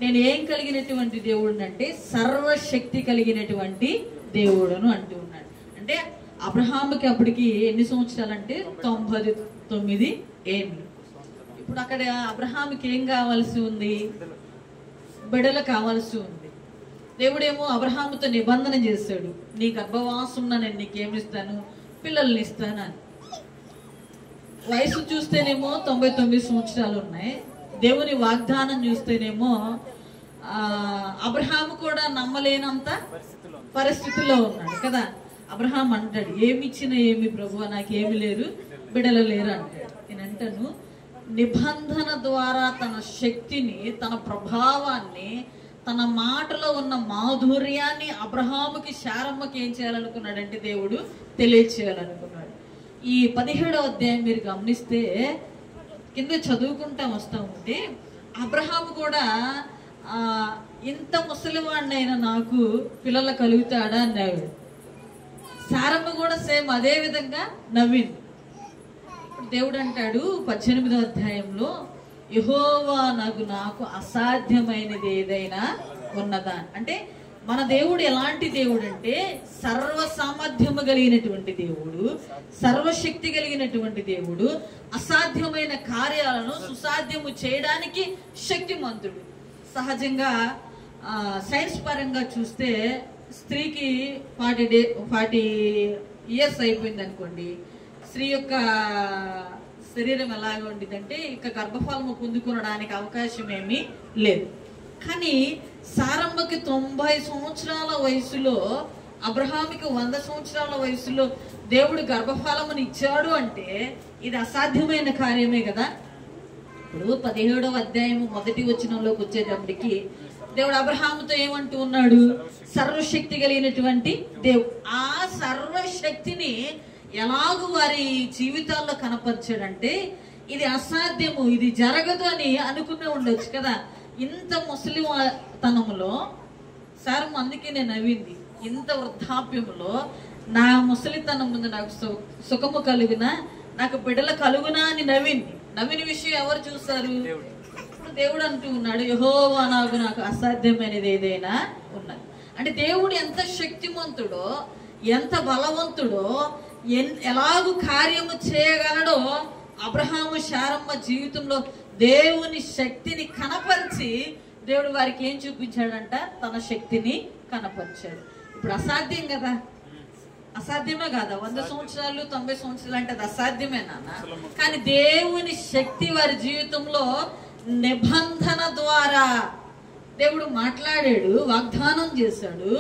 నేను ఏం కలిగినటువంటి దేవుడు అంటే సర్వశక్తి కలిగినటువంటి దేవుడును అంటూ ఉన్నాడు. అంటే అబ్రహాముకి అప్పటికి ఎన్ని సంవత్సరాలు అంటే 99 ఏళ్ళు. ఇప్పుడు అక్కడ అబ్రహాముకి ఏం కావాల్సి ఉంది? బిడ్డలు కావాల్సి ఉంది. దేవుడేమో అబ్రహాముతో నిబంధన చేశాడు, నీ గర్భవాసం నేను నీకేమిస్తాను? పిల్లల్ని ఇస్తాను అని. వయసు చూస్తేనేమో 99 సంవత్సరాలు ఉన్నాయి. దేవుని వాగ్దానం చూస్తేనేమో అబ్రహాము కూడా నమ్మలేనంత పరిస్థితుల్లో ఉన్నాడు కదా. అబ్రహాం అంటాడు, ఏమి ఇచ్చినా ఏమి ప్రభువా, నాకేమి లేరు, బిడ్డలు లేరు అంటాడు. నేను అంటాను, నిబంధన ద్వారా తన శక్తిని, తన ప్రభావాన్ని, తన మాటలో ఉన్న మాధుర్యాన్ని అబ్రహాముకి, శారమ్మకి ఏం చేయాలనుకున్నాడంటే దేవుడు తెలియచేయాలనుకున్నాడు. ఈ 17వ అధ్యాయం మీరు గమనిస్తే కింద చదువుకుంటా వస్తా ఉంటే అబ్రహాము కూడా ఇంత ముసలివాడినైనా నాకు పిల్లలు కలుగుతాడా అన్నాడు. శారమ్మ కూడా సేమ్ అదే విధంగా నవ్వింది. దేవుడు అంటాడు 18వ అధ్యాయంలో, యెహోవా నాకు అసాధ్యమైనది ఏదైనా ఉన్నదా అంటే మన దేవుడు ఎలాంటి దేవుడు అంటే సర్వ సామర్థ్యము కలిగినటువంటి దేవుడు, సర్వశక్తి కలిగినటువంటి దేవుడు, అసాధ్యమైన కార్యాలను సుసాధ్యము చేయడానికి శక్తిమంతుడు. సహజంగా సైన్స్ పరంగా చూస్తే స్త్రీకి 40 years అయిపోయింది అనుకోండి, స్త్రీ యొక్క శరీరం ఎలాగ ఉండిదంటే ఇక గర్భఫలము పొందుకోవడానికి అవకాశం ఏమీ లేదు. కానీ శారమ్మకి 90 సంవత్సరాల వయసులో, అబ్రహాముకి 100 సంవత్సరాల వయసులో దేవుడు గర్భఫలముని ఇచ్చాడు అంటే ఇది అసాధ్యమైన కార్యమే కదా. ఇప్పుడు 17వ అధ్యాయం మొదటి వచనంలోకి వచ్చేటప్పటికి దేవుడు అబ్రహాముతో ఏమంటూ ఉన్నాడు? సర్వశక్తి కలిగినటువంటి దేవుడు. ఆ సర్వశక్తిని ఎలాగూ వారి జీవితాల్లో కనపరిచాడంటే ఇది అసాధ్యము, ఇది జరగదు అని అనుకునే ఉండొచ్చు కదా. ఇంత ముసలితనంలో సార్ అందుకే నేను నవ్వింది, ఇంత వృద్ధాప్యంలో నా ముసలితనం ముందు నాకు సుఖము కలిగిన నాకు బిడ్డల కలుగునా అని నవీన్ విషయం ఎవరు చూస్తారు? ఇప్పుడు దేవుడు అంటూ ఉన్నాడు, యెహోవా నాకు అసాధ్యమైనది ఏదైనా ఉన్నది. అంటే దేవుడు ఎంత శక్తిమంతుడో, ఎంత బలవంతుడో, ఎలాగూ కార్యము చేయగలడో అబ్రహాము శారమ్మ జీవితంలో దేవుని శక్తిని కనపరిచి దేవుడు వారికి ఏం చూపించాడంట? తన శక్తిని కనపరిచాడు. ఇప్పుడు అసాధ్యం కదా, అసాధ్యమే కాదా? 100 సంవత్సరాలు 90 సంవత్సరాలు అంటే అది అసాధ్యమే నాన్న. కానీ దేవుని శక్తి వారి జీవితంలో నిబంధన ద్వారా దేవుడు మాట్లాడాడు, వాగ్దానం చేశాడు.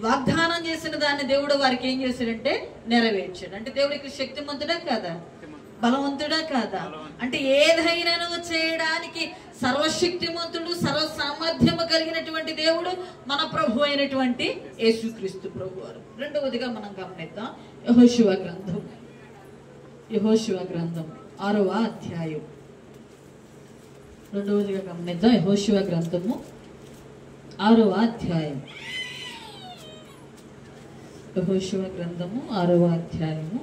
వాగ్దానం చేసిన దాన్ని దేవుడు వారికి ఏం చేశాడంటే నెరవేర్చాడు. అంటే దేవుడికి శక్తిమంతుడే కాదా, బలవంతుడే కాదా? అంటే ఏదైనా చేయడానికి సర్వశక్తిమంతుడు, సర్వ సామర్థ్యము కలిగినటువంటి దేవుడు మన ప్రభు అయినటువంటి యేసుక్రీస్తు ప్రభు వారు. రెండవదిగా మనం గమనిద్దాం యెహోషువ గ్రంథం 6వ అధ్యాయం. రెండవదిగా గమనిద్దాం యెహోషువ గ్రంథము 6వ అధ్యాయం. యెహోషువ గ్రంథము 6వ అధ్యాయము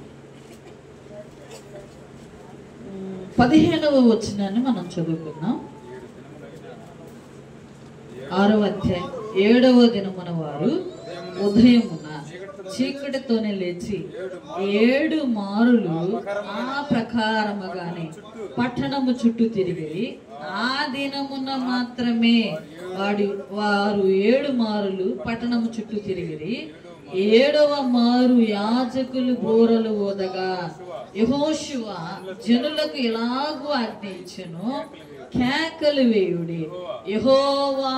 15వ వచనాన్ని మనం చదువుకుందాం. 6వ అధ్యాయం 7వ దినమున వారు ఉదయమున చీకటితోనే లేచి 7 మారులు ఆ ప్రకారముగానే పట్టణము చుట్టూ తిరిగి ఆ దినమున మాత్రమే వారు 7 మారులు పట్టణము చుట్టూ తిరిగి 7వ మారు యాజకులు బూరలు ఊదగా యెహోషువ జనులకు ఎలాగూ ఆజ్ఞయించెను, కేకలు వేయుడి, యెహోవా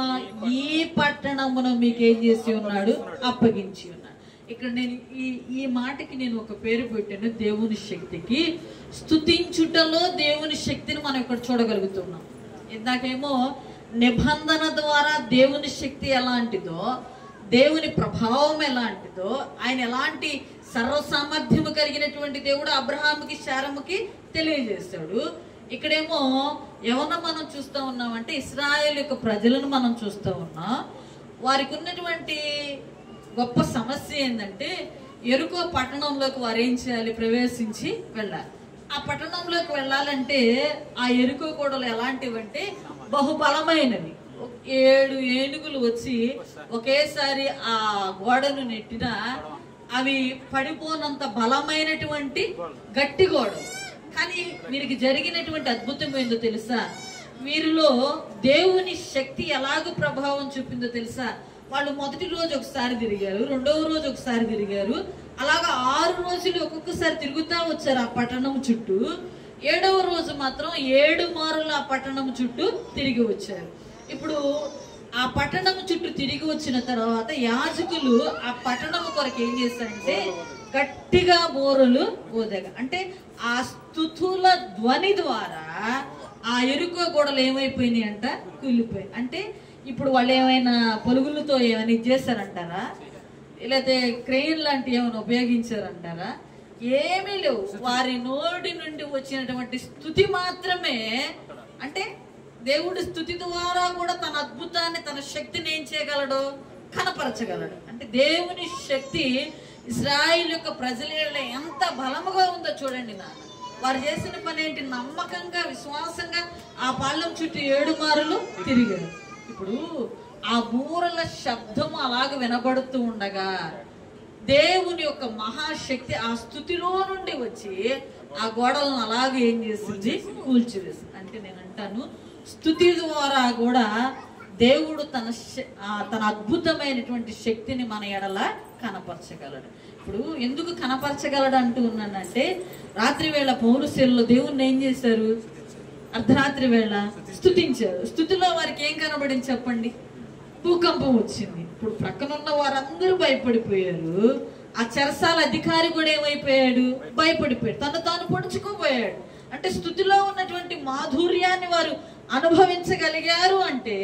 ఈ పట్టణమును మీకేం చేసి ఉన్నాడు? అప్పగించి ఉన్నాడు. ఇక్కడ నేను ఈ మాటకి నేను ఒక పేరు పెట్టాను, దేవుని శక్తికి. స్తుతించుటలో దేవుని శక్తిని మనం ఇక్కడ చూడగలుగుతున్నాం. ఇందాకేమో నిబంధన ద్వారా దేవుని శక్తి ఎలాంటిదో, దేవుని ప్రభావం ఎలాంటిదో, ఆయన ఎలాంటి సర్వసామర్థ్యము కలిగినటువంటి దేవుడు అబ్రహాముకి శారముకి తెలియజేశాడు. ఇక్కడేమో ఎవరిని మనం చూస్తూ ఉన్నామంటే ఇశ్రాయేలు యొక్క ప్రజలను మనం చూస్తూ ఉన్నాం. వారికి ఉన్నటువంటి గొప్ప సమస్య ఏంటంటే యెరికో పట్టణంలోకి వారు ఏం చేయాలి? ప్రవేశించి వెళ్ళాలి. ఆ పట్టణంలోకి వెళ్ళాలంటే ఆ యెరికో గోడలు ఎలాంటివంటే బహుబలమైనవి. 7 ఏనుగులు వచ్చి ఒకేసారి ఆ గోడను నెట్టినా అవి పడిపోనంత బలమైనటువంటి గట్టి గోడలు. కానీ వీరికి జరిగినటువంటి అద్భుతం ఏందో తెలుసా? వీరిలో దేవుని శక్తి ఎలాగ ప్రభావం చూపిందో తెలుసా? వాళ్ళు మొదటి రోజు ఒకసారి తిరిగారు, రెండవ రోజు ఒకసారి తిరిగారు, అలాగా 6 రోజులు ఒక్కొక్కసారి తిరుగుతా వచ్చారు ఆ పట్టణం చుట్టూ. 7వ రోజు మాత్రం 7 మారులు ఆ పట్టణం చుట్టూ తిరిగి వచ్చారు. ఇప్పుడు ఆ పట్టణం చుట్టూ తిరిగి వచ్చిన తర్వాత యాజకులు ఆ పట్టణం కొరకు ఏం చేశారంటే గట్టిగా బోరులు ఊదగా, అంటే ఆ స్తుతుల ధ్వని ద్వారా ఆ యెరికో గోడలు ఏమైపోయినాయి అంట? కూలిపోయి. అంటే ఇప్పుడు వాళ్ళు ఏమైనా పొలుగులతో ఏమైనా చేశారంటారా? లేకపోతే క్రెయిన్ లాంటి ఏమైనా ఉపయోగించారంటారా? ఏమీ లేవు. వారి నోటి నుండి వచ్చినటువంటి స్తుతి మాత్రమే. అంటే దేవుడి స్తుతి ద్వారా కూడా తన అద్భుతాన్ని, తన శక్తిని ఏం చేయగలడు? కనపరచగలడు. అంటే దేవుని శక్తి ఇశ్రాయేలు యొక్క ప్రజల ఎంత బలముగా ఉందో చూడండి నాన్న. వారు చేసిన పని ఏంటి? నమ్మకంగా, విశ్వాసంగా ఆ పాలెం చుట్టూ 7 మారులు తిరిగారు. ఇప్పుడు ఆ బూరల శబ్దము అలాగ వినబడుతూ ఉండగా దేవుని యొక్క మహాశక్తి ఆ స్థుతిలో నుండి వచ్చి ఆ గోడలను అలాగే ఏం చేసింది? కూల్చివేసింది. అంటే నేను అంటాను, స్తుతి ద్వారా కూడా దేవుడు తన అద్భుతమైనటువంటి శక్తిని మన ఎడల కనపరచగలడు. ఇప్పుడు ఎందుకు కనపరచగలడు అంటూ ఉన్నానంటే, రాత్రి వేళ పౌరుషుల్లో దేవుణ్ణి ఏం చేశారు? అర్ధరాత్రి వేళ స్తుతించారు. స్తుతిలో వారికి ఏం కనబడింది చెప్పండి? భూకంపం వచ్చింది. ఇప్పుడు ప్రక్కనున్న వారందరూ భయపడిపోయారు. ఆ చెరసాల అధికారి కూడా ఏమైపోయాడు? భయపడిపోయాడు, తను తాను పొడుచుకోపోయాడు. అంటే స్తుతిలో ఉన్నటువంటి మాధుర్యాన్ని వారు అనుభవించగలిగారు. అంటే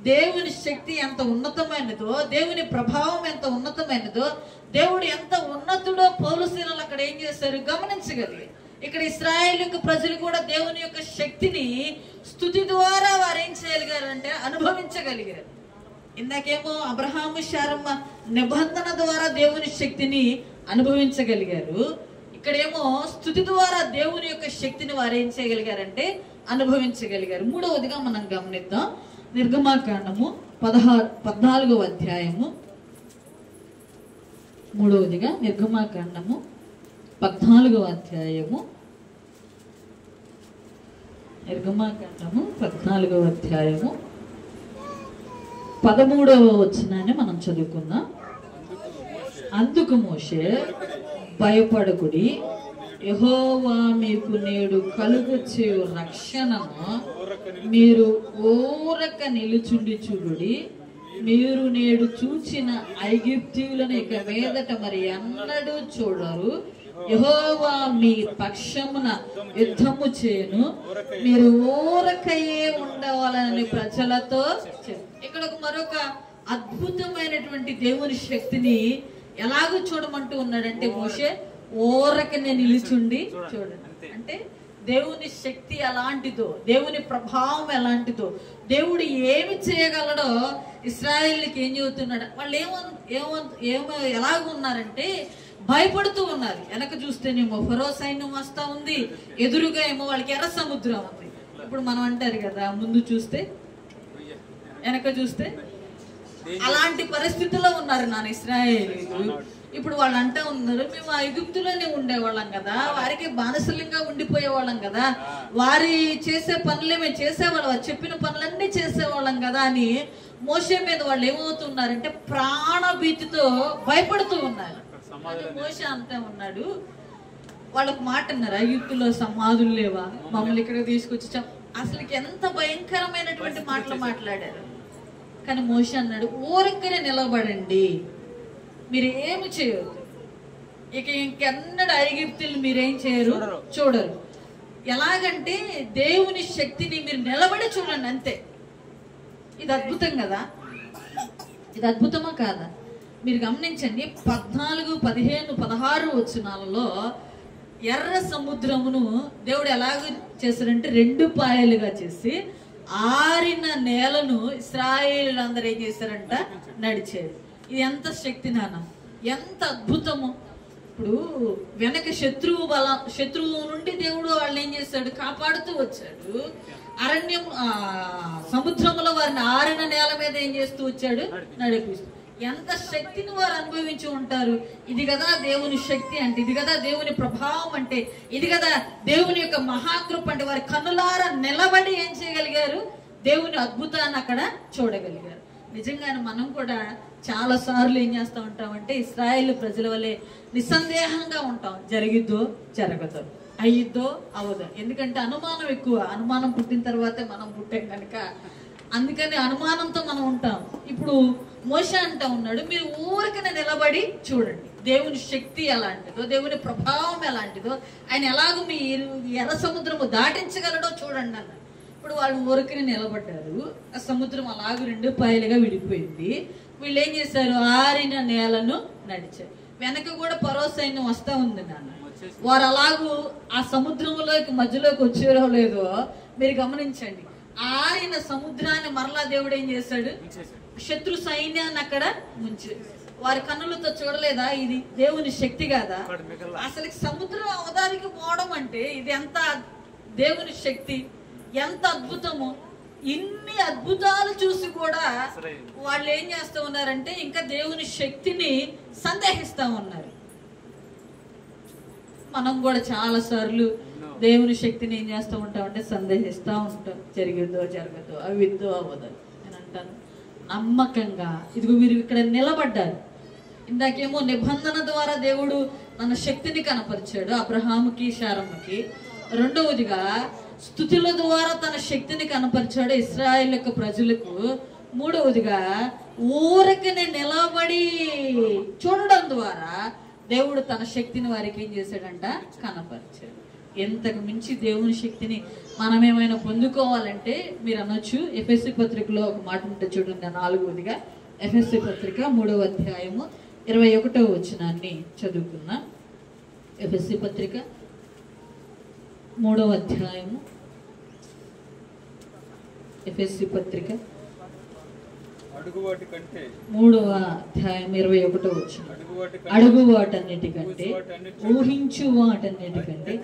దేవుని శక్తి ఎంత ఉన్నతమైనదో, దేవుని ప్రభావం ఎంత ఉన్నతమైనదో, దేవుడు ఎంత ఉన్నతుడో పౌలుసీనులు అక్కడ ఏం చేశారు? గమనించగలిగారు. ఇక్కడ ఇశ్రాయేలు యొక్క ప్రజలు కూడా దేవుని యొక్క శక్తిని స్తుతి ద్వారా వారు ఏం చేయగలిగారు అంటే అనుభవించగలిగారు. ఇందాకేమో అబ్రహాము శారమ్మ నిబంధన ద్వారా దేవుని శక్తిని అనుభవించగలిగారు. ఇక్కడేమో స్తుతి ద్వారా దేవుని యొక్క శక్తిని వారు ఏం చేయగలిగారంటే అనుభవించగలిగారు. మూడవదిగా మనం గమనిద్దాం, నిర్గమాకాండము 14వ అధ్యాయము. మూడవదిగా నిర్గమాకాండము 14వ అధ్యాయము. నిర్గమాకాండము 14వ అధ్యాయము 13వ వచనాన్ని మనం చదువుకుందాం. అందుకు మోషే, భయపడకుడి, యెహోవా మీకు నేడు కలుగచేయు రక్షణను మీరు ఊరక నిలుచుండి చూడుడి. మీరు నేడు చూచిన ఐగుప్తీయులను ఇక మీదట మరి ఎన్నడూ చూడరు. యెహోవా మీ పక్షమున యుద్ధము చేయను, మీరు ఊరకయే ఉండవాలని ప్రజలతో ఇక్కడ మరొక అద్భుతమైనటువంటి దేవుని శక్తిని ఎలాగో చూడమంటూ ఉన్నాడంటే, మోషే ఊరకనే నిలుచుండి చూడండి. అంటే దేవుని శక్తి ఎలాంటిదో, దేవుని ప్రభావం ఎలాంటిదో, దేవుడు ఏమి చేయగలడో ఇశ్రాయేలుకి ఏం చెబుతున్నాడు. వాళ్ళు ఎలాగున్నారంటే భయపడుతూ ఉన్నారు. వెనక చూస్తేనేమో ఫరో సైన్యం వస్తా ఉంది, ఎదురుగా ఏమో వాళ్ళకి ఎర్ర సముద్రం ఉంది. ఇప్పుడు మనం అంటారు కదా, ముందు చూస్తే వెనక చూస్తే, అలాంటి పరిస్థితుల్లో ఉన్నారు నాన్న ఇశ్రాయేలీయులు. ఇప్పుడు వాళ్ళు అంటా ఉన్నారు, మేము ఐగుప్తులోనే ఉండేవాళ్ళం కదా, వారికి బానిసలంగా ఉండిపోయేవాళ్ళం కదా, వారి చేసే పనులే మేము చేసేవాళ్ళం, వారు చెప్పిన పనులన్నీ చేసేవాళ్ళం కదా అని మోషే మీద వాళ్ళు ఏమవుతున్నారంటే ప్రాణభీతితో భయపడుతూ ఉన్నారు. మోషే అంతా ఉన్నాడు. వాళ్ళకు మాట అన్నారు, ఐగుప్తులో సమాధులు లేవా, మమ్మల్ని ఇక్కడ తీసుకొచ్చి అసలుకి ఎంత భయంకరమైనటువంటి మాటలు మాట్లాడారు. కానీ మోషే అన్నాడు, ఊరికనే నిలబడండి, మీరు ఏమి చేయొద్దు, ఇక ఇంకెన్నడు ఐగుప్తులు మీరేం చేయరు, చూడరు. ఎలాగంటే దేవుని శక్తిని మీరు నిలబడి చూడండి అంతే. ఇది అద్భుతం కదా, ఇది అద్భుతమా కాదా? మీరు గమనించండి, 14, 15, 16 వచనాలలో ఎర్ర సముద్రమును దేవుడు ఎలాగ చేశారంటే 2 పాయలుగా చేసి ఆరిన నేలను ఇశ్రాయేలీయులందరూ ఏం చేశారంట, నడిచారు. ఇది ఎంత శక్తి నాన్న, ఎంత అద్భుతము. ఇప్పుడు వెనక శత్రువు నుండి దేవుడు వాళ్ళని ఏం చేశాడు, కాపాడుతూ వచ్చాడు. సముద్రంలో వారిని ఆరిన నేల మీద ఏం చేస్తూ వచ్చాడు, నడిపిస్తూ. ఎంత శక్తిని వారు అనుభవించి ఉంటారు. ఇది కదా దేవుని శక్తి అంటే, ఇది కదా దేవుని ప్రభావం అంటే, ఇది కదా దేవుని యొక్క మహాకృప అంటే. వారి కన్నులారా నిలబడి ఏం చేయగలిగారు, దేవుని అద్భుతాన్ని అక్కడ చూడగలిగారు. నిజంగానే మనం కూడా చాలా సార్లు ఏం చేస్తూ ఉంటామంటే ఇశ్రాయేలు ప్రజల వల్లే నిస్సందేహంగా ఉంటాం. జరిగిద్దో జరగదో, అయ్యిద్దో అవదో. ఎందుకంటే అనుమానం ఎక్కువ. అనుమానం పుట్టిన తర్వాతే మనం పుట్టాం కనుక అందుకని అనుమానంతో మనం ఉంటాం. ఇప్పుడు మోషే అంటా ఉన్నాడు, మీరు ఊరికనే నిలబడి చూడండి దేవుని శక్తి ఎలాంటిదో, దేవుని ప్రభావం ఎలాంటిదో, ఆయన ఎలాగో మీ ఎర్ర సముద్రము దాటించగలడో చూడండి అన్నాడు. ఇప్పుడు వాళ్ళు ఊరికనే నిలబడ్డారు. ఆ సముద్రం అలాగూ 2 పాయలుగా విడిపోయింది. వీళ్ళు ఏం చేశారు, ఆరిన నేలను నడిచారు. వెనక కూడా ఫరో సైన్యం వస్తా ఉంది నాన్న. వారు అలాగూ ఆ సముద్రంలోకి మధ్యలోకి వచ్చారో లేదో మీరు గమనించండి. ఆరిన సముద్రాన్ని మరలా దేవుడు ఏం చేశాడు, శత్రు సైన్యాన్ని అక్కడ ముంచి వారి కన్నులతో చూడలేదా? ఇది దేవుని శక్తి కాదా? అసలు సముద్రం అవదానికి పోవడం అంటే ఇది ఎంత దేవుని శక్తి, ఎంత అద్భుతము. ఇన్ని అద్భుతాలు చూసి కూడా వాళ్ళు ఏం చేస్తూ ఉన్నారంటే ఇంకా దేవుని శక్తిని సందేహిస్తూ ఉన్నారు. మనం కూడా చాలా సార్లు దేవుని శక్తిని ఏం చేస్తూ ఉంటామంటే సందేహిస్తూ ఉంటాం. జరిగిద్దో జరగదో, అవిద్దో అవ్వదో. నేను అంటాను నమ్మకంగా, ఇదిగో మీరు ఇక్కడ నిలబడ్డారు. ఇందాకేమో నిబంధన ద్వారా దేవుడు తన శక్తిని కనపరిచాడు అబ్రహాముకి, శారమ్మకి. రెండవదిగా స్తుతుల ద్వారా తన శక్తిని కనపరిచాడు ఇశ్రాయేలు యొక్క ప్రజలకు. మూడవదిగా ఊరకనే నిలబడి చూడడం ద్వారా దేవుడు తన శక్తిని వారికి ఏం చేశాడంట, కనపరిచాడు. ఎంతకు మించి దేవుని శక్తిని మనం ఏమైనా పొందుకోవాలంటే మీరు అనొచ్చు, ఎఫెసీ పత్రికలో ఒక మాట ఉంటుంది చూడండి. 4వదిగా ఎఫెసీ పత్రిక 3వ అధ్యాయము 21వ వచనాన్ని చదువుకున్నాం. ఎఫెసీ పత్రిక 3వ అధ్యాయము, ఎఫెసీ పత్రిక అడుగు వాటి కంటే 3వ అధ్యాయం 21వ వచనం. అడుగు వాటన్నిటికంటే ఊహించు వాటన్నిటికంటే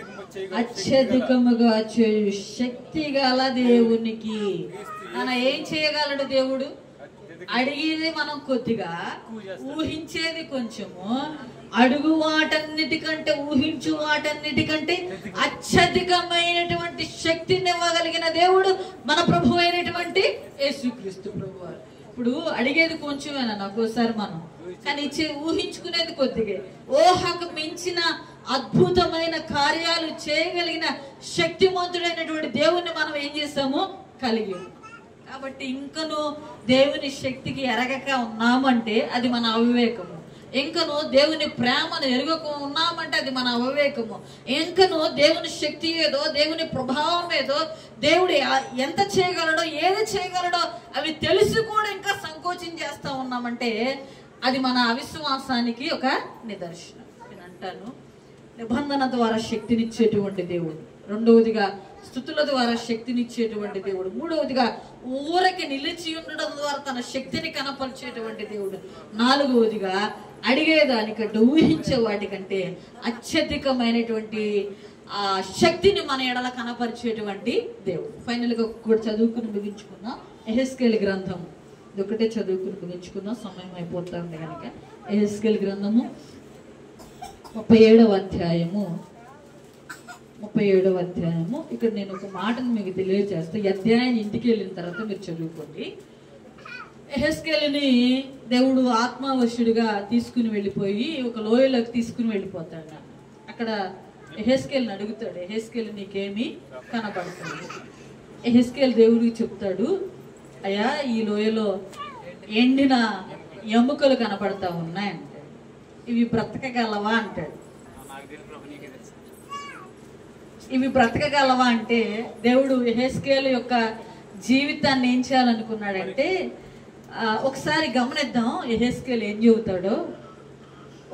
అత్యధికముగా చేయు శక్తి గల దేవునికి. ఏం చేయగలడు దేవుడు? అడిగేది మనం కొద్దిగా, ఊహించేది కొంచెము. అడుగు వాటన్నిటికంటే ఊహించు వాటన్నిటికంటే అత్యధికమైనటువంటి శక్తిని ఇవ్వగలిగిన దేవుడు మన ప్రభు అయినటువంటి యేసుక్రీస్తు ప్రభు. ఇప్పుడు అడిగేది కొంచెమేనా ఒక్కోసారి మనం, కానీ ఊహించుకునేది కొద్దిగా. ఊహకు మించిన అద్భుతమైన కార్యాలు చేయగలిగిన శక్తిమంతుడైనటువంటి దేవుణ్ణి మనం ఏం చేస్తాము? కలిగి. కాబట్టి ఇంకను దేవుని శక్తికి ఎరగక ఉన్నామంటే అది మన అవివేకము. ఇంకను దేవుని ప్రేమను ఎరుగక ఉన్నామంటే అది మన అవివేకము. ఇంకను దేవుని శక్తి ఏదో, దేవుని ప్రభావం ఏదో, దేవుడు ఎంత చేయగలడో, ఏది చేయగలడో అవి తెలిసి కూడా ఇంకా సంకోచం చేస్తా ఉన్నామంటే అది మన అవిశ్వాసానికి ఒక నిదర్శనం. నేను అంటాను, నిబంధన ద్వారా శక్తినిచ్చేటువంటి దేవుడు. రెండవదిగా స్థుతుల ద్వారా శక్తినిచ్చేటువంటి దేవుడు. మూడవదిగా ఊరకి నిలిచి ఉండడం ద్వారా తన శక్తిని కనపరిచేటువంటి దేవుడు. నాలుగవదిగా అడిగేదానికంటే ఊహించే వాటికంటే అత్యధికమైనటువంటి ఆ శక్తిని మన ఎడల కనపరిచేటువంటి దేవుడు. ఫైనల్గా కూడా చదువుకుని ముగించుకుందాం. యెహెజ్కేలు గ్రంథం ఇదొకటే చదువుకుని ముగించుకుందాం, సమయం అయిపోతా ఉంది కనుక. యెహెజ్కేలు గ్రంథము 37వ అధ్యాయము. ఇక్కడ నేను ఒక మాటను మీకు తెలియజేస్తే, ఈ అధ్యాయాన్ని ఇంటికి వెళ్ళిన తర్వాత మీరు చదువుకోండి. యెహెజ్కేలుని దేవుడు ఆత్మవశుడిగా తీసుకుని వెళ్ళిపోయి ఒక లోయలోకి తీసుకుని వెళ్ళిపోతాడు. అక్కడ యెహెజ్కేలుని అడుగుతాడు, యెహెజ్కేలు నీకేమి కనబడుతుంది? యెహెజ్కేలు దేవుడికి చెప్తాడు, అయ్యా ఈ లోయలో ఎండిన ఎముకలు కనపడతా ఉన్నాయంటాడు. ఇవి బ్రతకగలవా అంటాడు. ఇవి బ్రతకగలవా అంటే దేవుడు యెహెజ్కేలు యొక్క జీవితాన్ని ఏం చేయాలనుకున్నాడంటే, ఒకసారి గమనిద్దాం యెహెజ్కేలు ఏం చెబుతాడో.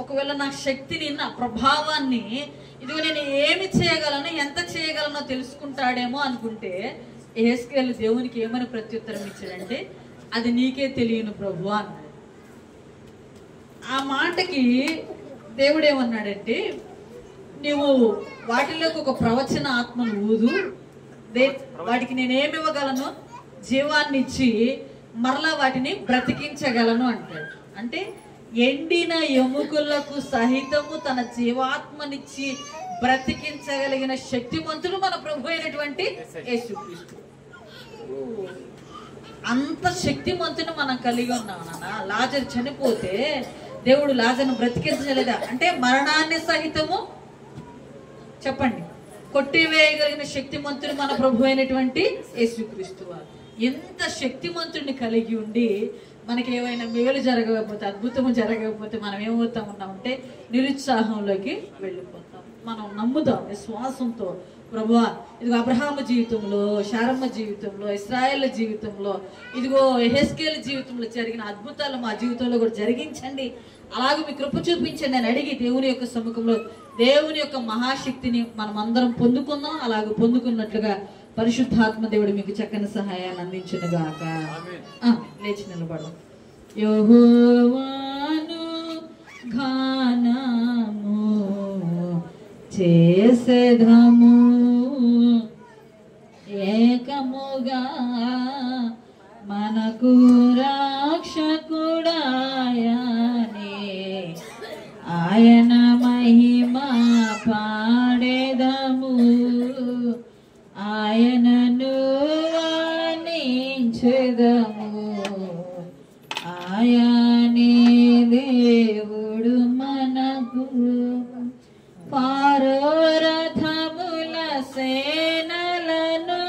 ఒకవేళ నా శక్తిని, నా ప్రభావాన్ని, ఇదిగో నేను ఏమి చేయగలను, ఎంత చేయగలనో తెలుసుకుంటాడేమో అనుకుంటే యెహెజ్కేలు దేవునికి ఏమని ప్రత్యుత్తరం ఇచ్చాడంటే, అది నీకే తెలియను ప్రభు అన్నాడు. ఆ మాటకి దేవుడు ఏమన్నాడంటే, నువ్వు వాటిలోకి ఒక ప్రవచన ఆత్మను ఊదు, వాటికి నేనేమి ఇవ్వగలను? జీవాన్ని ఇచ్చి మరలా వాటిని బ్రతికించగలను అంటాడు. అంటే ఎండిన ఎముకలకు సహితము తన జీవాత్మనిచ్చి బ్రతికించగలిగిన శక్తిమంతుడు మన ప్రభు అయినటువంటి యేసుక్రీస్తు. అంత శక్తిమంతుని మనం కలిగి ఉన్నాం నాన్న. లాజరు చనిపోతే దేవుడు లాజరును బ్రతికించలేదా అంటే మరణాన్ని సహితము చెప్పండి కొట్టివేయగలిగిన శక్తిమంతుడు మన ప్రభు అయినటువంటి యేసుక్రీస్తు వారు. ఎంత శక్తిమంతుడిని కలిగి ఉండి మనకి ఏమైనా మేలు జరగకపోతే, అద్భుతము జరగకపోతే మనం ఏమవుతా ఉన్నామంటే నిరుత్సాహంలోకి వెళ్ళిపోతాం. మనం నమ్ముదాం విశ్వాసంతో, ప్రభువా ఇదిగో అబ్రహాము జీవితంలో, శారమ్మ జీవితంలో, ఇశ్రాయేల్ జీవితంలో, ఇదిగో యెహెజ్కేలు జీవితంలో జరిగిన అద్భుతాలు మా జీవితంలో కూడా జరిగించండి, అలాగే మీ కృప చూపించండి అని అడిగి దేవుని యొక్క సముఖంలో దేవుని యొక్క మహాశక్తిని మనం అందరం పొందుకుందాం. అలాగే పొందుకున్నట్లుగా పరిశుద్ధాత్మ దేవుడు మీకు చక్కని సహాయాన్ని అందించునుగాక. లేచి నిలబడదాం. యెహోవాను గానము చేసేదము ఏకముగా మనకు రక్షకుడాయనే, ఆయన మహిమ పాడేదము, ఆయనను వర్ణించెదము, ఆయనే దేవుడు మనకు. ఫరో రథముల సేనలను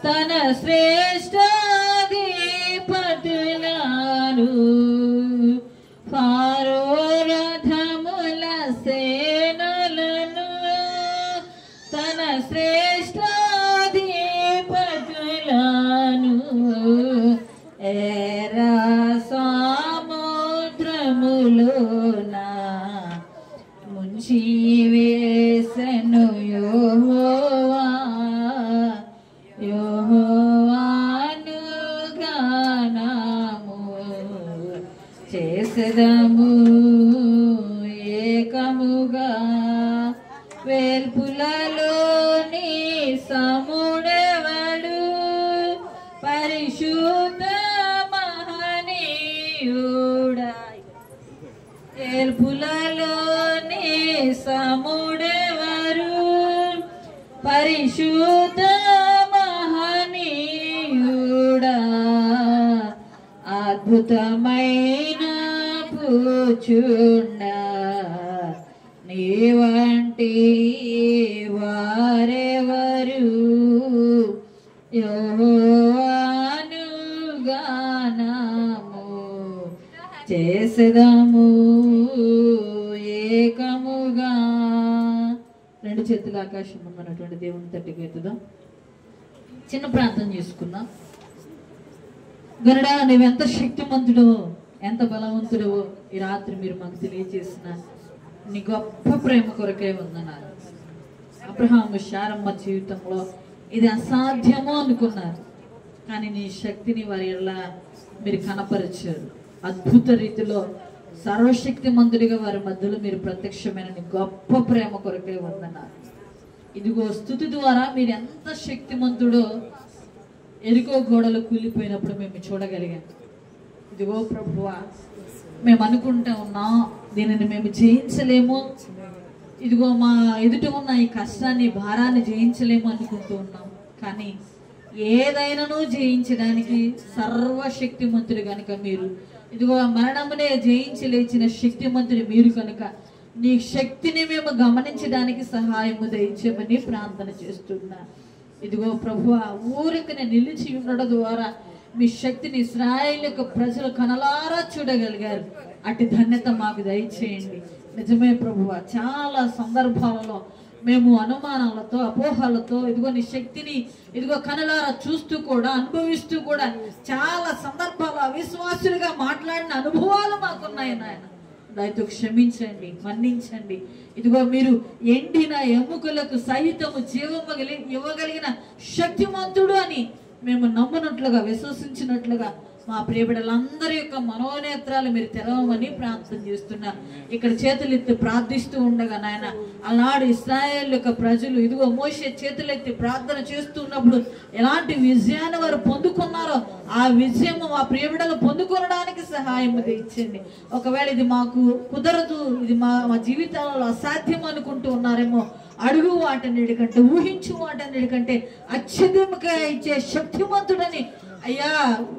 తన శ్రేష్ఠాధిపతులను, ఫరో రథముల సేనలను తన శ్రేష్ఠాధిపతులను ఎర్ర సముద్రములోన ముంచి వేసెను యెహోవా. యెహోవాను గానము సముడెవడు పరిశుద్ధ మహనీయుడా ఏల్పులలోని సముడెవరు పరిశుద్ధ మహనీయుడా అద్భుతమైన పూచుండా నీ వంటి వారెవరు యెహోవాను గానము చేసెదము ఏకముగా. రెండు చేతుల ఆకాశం ఉన్నటువంటి దేవుని తట్టుకు ఎత్తుదాం. చిన్న ప్రార్థన చేసుకుందాం. గరుడా, నువ్వెంత శక్తిమంతుడో ఎంత బలవంతుడవో ఈ రాత్రి మీరు మాకు తెలియజేసిన నీ గొప్ప ప్రేమ కొరకే వందనాలు. అబ్రహాము శారమ్మ జీవితంలో ఇది అసాధ్యమో అనుకున్నారు, కానీ నీ శక్తిని వారి ఎలా మీరు కనపరిచారు. అద్భుత రీతిలో సర్వశక్తిమంతుడిగా వారి మధ్యలో మీరు ప్రత్యక్షమైన నీ గొప్ప ప్రేమ కొరకే వందనాలు. ఇదిగో స్తుతి ద్వారా మీరు ఎంత శక్తిమంతుడో ఎరుకో గోడలు కూలిపోయినప్పుడు మేము చూడగలిగాం. ఇదిగో ప్రభువా, మేము అనుకుంటా ఉన్నాం దీనిని మేము జయించలేము, ఇదిగో మా ఎదుట ఉన్న ఈ కష్టాన్ని భారాన్ని జయించలేము అనుకుంటూ ఉన్నాం. కానీ ఏదైనాను జయించడానికి సర్వశక్తిమంతుడు కనుక మీరు, ఇదిగో మరణమునే జయించి లేచిన శక్తిమంతుడు మీరు కనుక నీ శక్తిని మేము గమనించడానికి సహాయము దయచేయమని ప్రార్థన చేస్తున్నా. ఇదిగో ప్రభువా, ఊరికనే నిలిచి ఉండడం ద్వారా మీ శక్తిని ఇశ్రాయేలు యొక్క ప్రజలు కనలారా చూడగలిగారు. అటు ధన్యత మాకు దయచేయండి. నిజమే ప్రభువా, చాలా సందర్భాలలో మేము అనుమానాలతో అపోహలతో ఇదిగో నీ శక్తిని ఇదిగో కనలారా చూస్తూ కూడా అనుభవిస్తూ కూడా చాలా సందర్భాలు అవిశ్వాసులుగా మాట్లాడిన అనుభవాలు మాకున్నాయి నాయన. దయతో క్షమించండి, మన్నించండి. ఇదిగో మీరు ఎండిన ఎముకలకు సహితము జీవము ఇవ్వగలిగిన శక్తిమంతుడు అని మేము నమ్మునట్లుగా విశ్వసించినట్లుగా మా ప్రియబిడ్డలందరి యొక్క మనోనేత్రాలు మీరు తెరవమని ప్రార్థన చేస్తున్నా. ఇక్కడ చేతులెత్తి ప్రార్థిస్తూ ఉండగా నాయన, ఆనాడు ఇశ్రాయేలు యొక్క ప్రజలు ఇదిగో మోషే చేతులెత్తి ప్రార్థన చేస్తున్నప్పుడు ఎలాంటి విజయాన్ని వారు పొందుకున్నారో ఆ విజయము మా ప్రియబిడ్డలు పొందుకొనడానికి సహాయం ఇచ్చండి. ఒకవేళ ఇది మాకు కుదరదు, ఇది మా జీవితాలలో అసాధ్యం అనుకుంటూ ఉన్నారేమో, అడుగు వాటన్నిటి కంటే ఊహించు వాటన్నిటి కంటే అత్యధికంగా ఇచ్చే శక్తిమంతుడని అయ్యా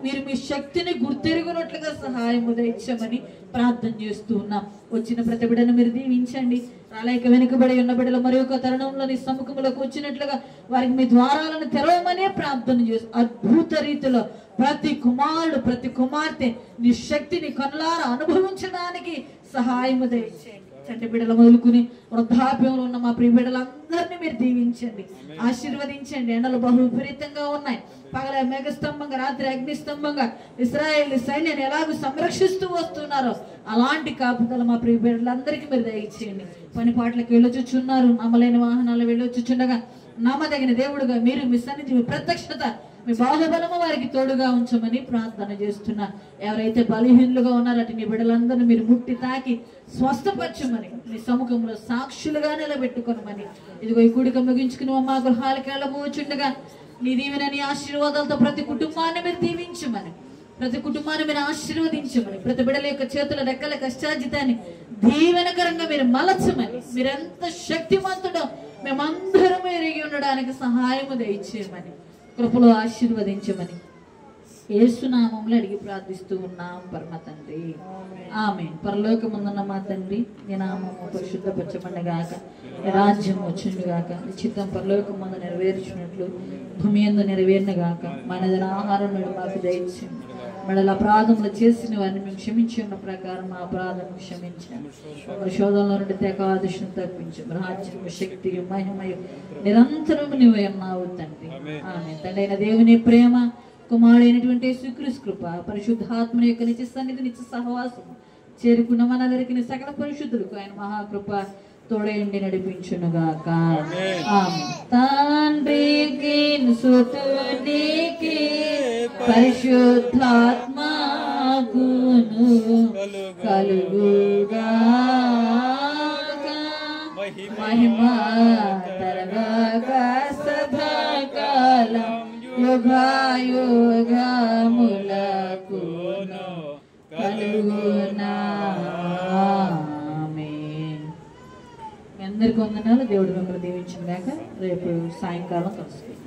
మీరు మీ శక్తిని గుర్తెరుగునట్లుగా సహాయం దయచేయమని ప్రార్థన చేస్తూ ఉన్నాం. వచ్చిన ప్రతి బిడ్డను మీరు దీవించండి. రాలేక వెనుకబడి ఉన్న బిడ్డలు మరి ఒక తరుణంలో నీ సముఖంలోకి వచ్చినట్లుగా వారికి మీ ద్వారాలను తెరవమనే ప్రార్థన చేస్తూ అద్భుత రీతిలో ప్రతి కుమారుడు ప్రతి కుమార్తె నీ శక్తిని కనులారా అనుభవించడానికి సహాయము దయచేయండి. చంటి బిడ్డలు మొదలుకుని వృద్ధాప్యంలో ఉన్న మా ప్రియ బిడ్డలందరినీ మీరు దీవించండి, ఆశీర్వదించండి. ఎండలు బహు విపరీతంగా ఉన్నాయి. పగల మేఘస్తంభంగా రాత్రి అగ్నిస్తంభంగా ఇశ్రాయేలు సైన్యాన్ని ఎలాగో సంరక్షిస్తూ వస్తున్నారో అలాంటి కాపుదల మా ప్రియ బిడ్డలందరికీ మీరు దయచేయండి. పని పాటలకు వెళ్ళొచ్చుచున్నారు, నమ్మలేని వాహనాలు వెళ్ళొచ్చుచుండగా నమ్మదగిన దేవుడుగా మీరు మీ సన్నిధి మీ ప్రత్యక్షత మీ బాహుబలము వారికి తోడుగా ఉంచమని ప్రార్థన చేస్తున్నా. ఎవరైతే బలహీనులుగా ఉన్నారో అటు నీ బిడ్డలందరినీ మీరు ముట్టి తాకి స్వస్థపరచమని నీ సముఖంలో సాక్షులుగా నిలబెట్టుకోనమని ఇదిగో ఈ కూడిక ముగించుకుని మా గృహాలకు వెళ్ళబోచుండగా నీ దీవెన నీ ఆశీర్వాదాలతో ప్రతి కుటుంబాన్ని మీరు దీవించమని, ప్రతి కుటుంబాన్ని మీరు ఆశీర్వదించమని, ప్రతి బిడ్డల యొక్క చేతుల రెక్కల కష్టార్జితాన్ని దీవెనకరంగా మీరు మలచమని, మీరెంత శక్తిమంతుడో మేమందరం ఎరిగి ఉండడానికి సహాయము దయచేయమని, కృపలో ఆశీర్వదించమని యేసునామంలో అడిగి ప్రార్థిస్తూ ఉన్నాం పరమ తండ్రి, ఆమేన్. పరలోకమందున్న మా తండ్రి, నీ నామము పరిశుద్ధపరచబడుగాక, నీ రాజ్యం వచ్చునుగాక, నీ చిత్తం పరలోకమందు నెరవేర్చినట్లు భూమి యందు నెరవేరునుగాక. మన ఆహారం మాకు దయచేయండి, మనల అపరాధములు చేసిన వారిని మేము క్షమించి ఉన్న ప్రకారం మా అపరాధం క్షమించాము. మరి శోధనలో నుండి ఏకాదశిని తప్పించాము. రాజ్యం శక్తి మహిమయు నిరంతరం నువ్వు ఉన్నావు తండ్రి, ఆమేన్. తండ్రి అయిన దేవుని ప్రేమ, కుమారుడైనటువంటి యేసుక్రీస్తు కృప, పరిశుద్ధాత్మని యొక్క నిత్య సన్నిధి నిత్య సహవాసం చేరుకున్న మనందరికీ సకల పరిశుద్ధులకు ఆయన మహాకృప తోడేండి నడిపించునుగాక, ఆమేన్. తండ్రికి సుతునికి పరిశుద్ధాత్మకును కలుగుగాక, మహిమ తరగక సదా యుగాయుగములకును కలుగునా. ఆమేన్. మీ అందరికీ వందనాలు. దేవుడు మిమ్మల్ని దీవించిన గాక. రేపు సాయంకాలం కలుసుకుందాం.